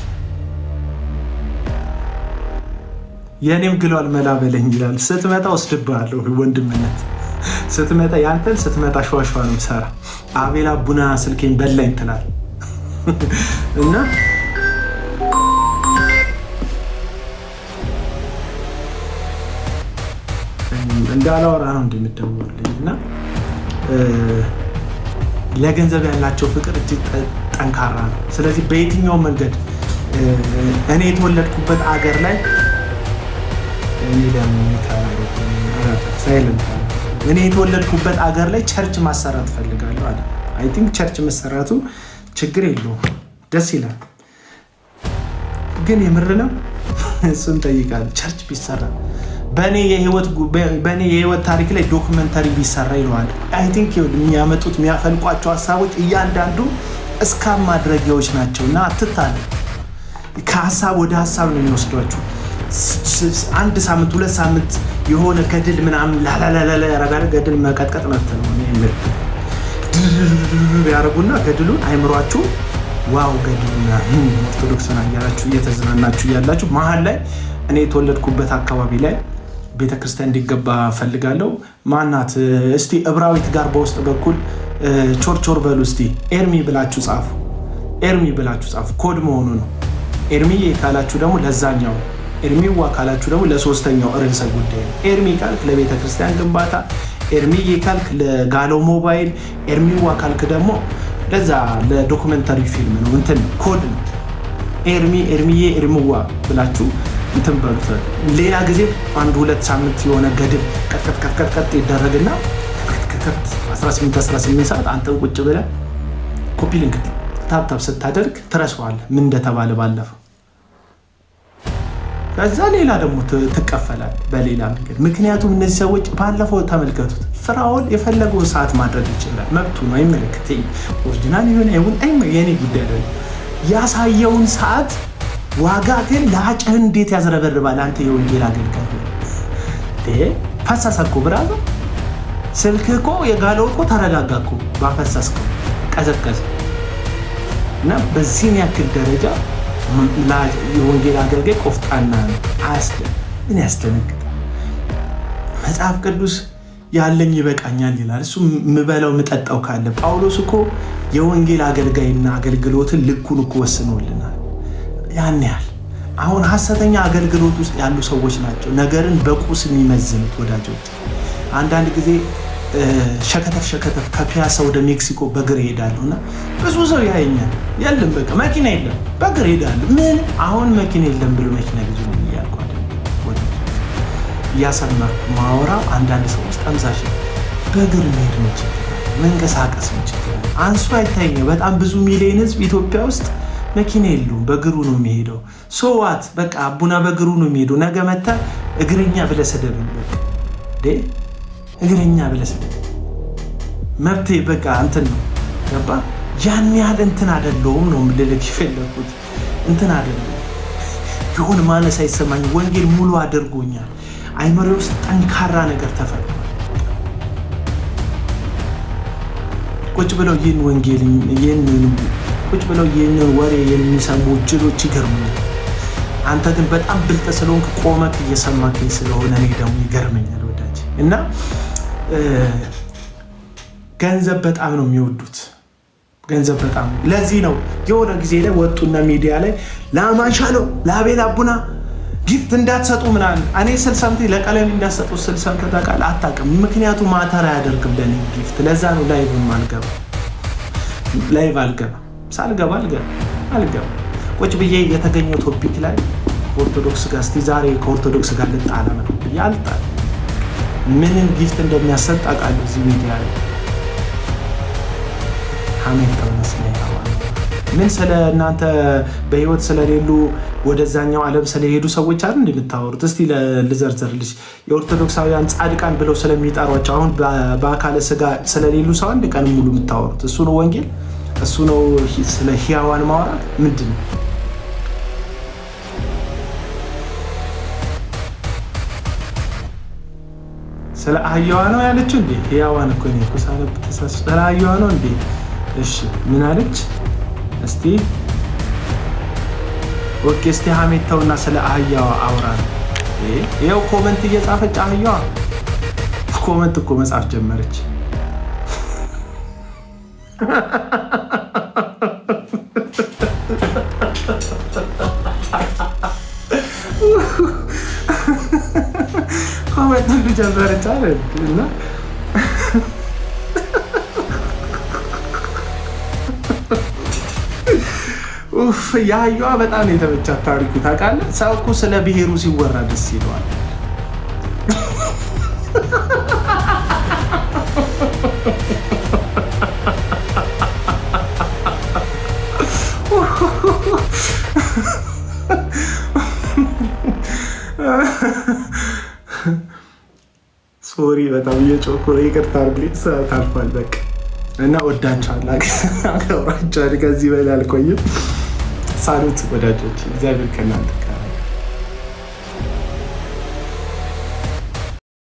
የኔም ግሏል መላበለኝ ይላል። ስትመጣ ወስድብሃለሁ ወንድምነት ስትመጣ ያንተን ስትመጣ ሸዋሸዋ ነው ሰራ አቤላ ቡና ስልኬን በላኝ ትላል። እና እንዳላወራ ነው እንደምትደውልልኝ። እና ለገንዘብ ያላቸው ፍቅር እጅግ ጠንካራ ነው። ስለዚህ በየትኛው መንገድ እኔ የተወለድኩበት አገር ላይ እኔ የተወለድኩበት አገር ላይ ቸርች ማሰራት ፈልጋለሁ አለ። አይ ቲንክ ቸርች መሰራቱ ችግር የለውም፣ ደስ ይላል። ግን የምር ነው እሱን ጠይቃለሁ። ቸርች ቢሰራ በእኔ የህይወት ታሪክ ላይ ዶክመንተሪ ቢሰራ ይለዋል። አይ ቲንክ የሚያመጡት የሚያፈልቋቸው ሀሳቦች እያንዳንዱ እስካም ማድረጊያዎች ናቸው እና አትታለ ከሀሳብ ወደ ሀሳብ ነው የሚወስዷቸው። አንድ ሳምንት 2 ሳምንት የሆነ ገድል ምናምን ላላላላ ያረጋለ ገድል መቀጥቀጥ መጥቶ ነው የሚመርጥ ያረጉና ገድሉን አይምሯችሁ ዋው ገድሉና ኦርቶዶክስና ያላችሁ እየተዝናናችሁ ያላችሁ መሀል ላይ እኔ የተወለድኩበት አካባቢ ላይ ቤተክርስቲያን እንዲገባ ፈልጋለሁ። ማናት እስቲ ዕብራዊት ጋር በውስጥ በኩል ቾርቾር በሉ እስቲ ኤርሚ ብላችሁ ጻፉ። ኤርሚ ብላችሁ ጻፉ። ኮድ መሆኑ ነው። ኤርሚ ካላችሁ ደግሞ ለዛኛው ኤርሚዋ ካላችሁ ደግሞ ለሶስተኛው ርዕሰ ጉዳይ ነው። ኤርሚ ካልክ ለቤተክርስቲያን ግንባታ፣ ኤርሚ ካልክ ለጋሎ ሞባይል፣ ኤርሚዋ ካልክ ደግሞ ለዛ ለዶክመንታሪ ፊልም ነው። እንትን ኮድ ነው። ኤርሚዬ ኤርምዋ ብላችሁ እንትን በሉት። ሌላ ጊዜ 1-2 ሳምንት የሆነ ገድብ ቀጥቀጥ ይደረግና 18 ሰዓት አንተን ቁጭ ብለህ ኮፒ ሊንክ ታብታብ ስታደርግ ትረሳዋለህ ምን እንደተባለ ባለፈው። ከዛ ሌላ ደግሞ ትቀፈላል በሌላ መንገድ። ምክንያቱም እነዚህ ሰዎች ባለፈው ተመልከቱት፣ ፍራኦል የፈለገውን ሰዓት ማድረግ ይችላል፣ መብቱ ነው፣ አይመለከተኝ። ኦሪጂናል ይሁን አይሁን የኔ ጉዳይ አይደለም። ያሳየውን ሰዓት ዋጋ ግን ለአጭህ እንዴት ያዝረበርባል። አንተ የወንጌል አገልጋይ ፈሰሰ እኮ ብራዘር፣ ስልክህ እኮ የጋለው እኮ ተረጋጋ እኮ ባፈሰስከው ቀዘቀዘ። እና በዚህን ያክል ደረጃ የወንጌል አገልጋይ ቆፍጣና ምን ያስደነግጣል? መጽሐፍ ቅዱስ ያለኝ ይበቃኛል ይላል። እሱ ምበላው ምጠጣው ካለ። ጳውሎስ እኮ የወንጌል አገልጋይና አገልግሎትን ልኩን እኮ ወስኖልናል። ያን ያህል አሁን ሐሰተኛ አገልግሎት ውስጥ ያሉ ሰዎች ናቸው ነገርን በቁስ የሚመዝኑት ወዳጆች። አንዳንድ ጊዜ ሸከተፍ ከፒያሳ ወደ ሜክሲኮ በእግር እሄዳለሁና ብዙ ሰው ያየኛል። የለም በቃ መኪና የለም በእግር እሄዳለሁ። ምን አሁን መኪና የለም ብሎ መኪና ብዙ ነው እያልኩ አይደለም እያሰመርኩ ማወራው። አንዳንድ ሰዎች ጠምዛሽ በእግር መሄድ ምንችል መንቀሳቀስ ምንችል አንሱ አይታየኝ። በጣም ብዙ ሚሊዮን ህዝብ ኢትዮጵያ ውስጥ መኪና የለውም፣ በእግሩ ነው የሚሄደው። ሶዋት በቃ አቡና በእግሩ ነው የሚሄደው። ነገ መታ እግረኛ ብለህ ስደብኝ በቃ እግረኛ ብለህ ስደብኝ መብቴ በቃ እንትን ነው ገባ። ያን ያህል እንትን አይደለሁም ነው ልልክ የፈለኩት። እንትን አይደለም የሆነ ማነስ አይሰማኝ። ወንጌል ሙሉ አድርጎኛል። አይምሮዬ ውስጥ ጠንካራ ነገር ተፈጥሯል። ቁጭ ብለው ይህን ወንጌል ቁጭ ብለው ይህንን ወሬ የሚሰሙ ጅሎች ይገርሙኛል። አንተ ግን በጣም ብልጥ ስለሆንክ ቆመክ እየሰማከኝ ስለሆነ እኔ ደግሞ ይገርመኛል ወዳጅ። እና ገንዘብ በጣም ነው የሚወዱት፣ ገንዘብ በጣም። ለዚህ ነው የሆነ ጊዜ ላይ ወጡና ሚዲያ ላይ ለአማንሻለው ለአቤል አቡና ጊፍት እንዳትሰጡ ምናምን። እኔ 60 ለቀለም እንዳትሰጡ 60 ተቃል አታውቅም። ምክንያቱም ማተር አያደርግም ለኔ ጊፍት። ለዛ ነው ላይቭ አልገባ ሳልገባ አልገባ ቁጭ ብዬ የተገኘው ቶፒክ ላይ ኦርቶዶክስ ጋር እስቲ ዛሬ ከኦርቶዶክስ ጋር ልጣላ ነው ያልጣል። ምንም ጊፍት እንደሚያሰጥ አውቃለሁ። እዚህ ሚዲያ ላይ ሀሜት ተመስለኝ ምን ስለ እናንተ በህይወት ስለሌሉ ወደዛኛው ዓለም ስለሄዱ ሰዎች አይደል እንደምታወሩት? እስቲ ልዘርዝርልሽ። የኦርቶዶክሳውያን ጻድቃን ብለው ስለሚጠሯቸው አሁን በአካለ ስጋ ስለሌሉ ሰው አንድ ቀን ሙሉ የምታወሩት እሱ ነው ወንጌል? እሱ ነው ስለ ሕያዋን ማውራት? ምንድን ነው? ስለ አህያዋ ነው ያለችው እንዴ? ሕያዋን እኮ ነው እኮ ሳለብ ተሳስ ስለ አህያዋ ነው እንዴ? እሺ ምን አለች? እስቲ ኦኬ፣ እስቲ ሀሜታውና ስለ አህያዋ አውራ። ይኸው ኮመንት እየጻፈች አህያዋ ኮመንት እኮ መጻፍ ጀመረች። ኮመንት ሁሉ ጀመረች አይደል? እና የአህያዋ በጣም የተመቻት ታሪኩ ታውቃለህ። ሰው እኮ ስለ ብሔሩ ሲወራ ደስ ይለዋል። ሶሪ በጣም እየጮኩ ነው፣ ይቅርታ አድርግልኝ። ሰዓት አልፏል በቃ። እና ወዳችኋለሁ፣ አከብራችኋለሁ። ከዚህ በላይ አልቆይም። ሳሉት ወዳጆች፣ እግዚአብሔር ከእናንተ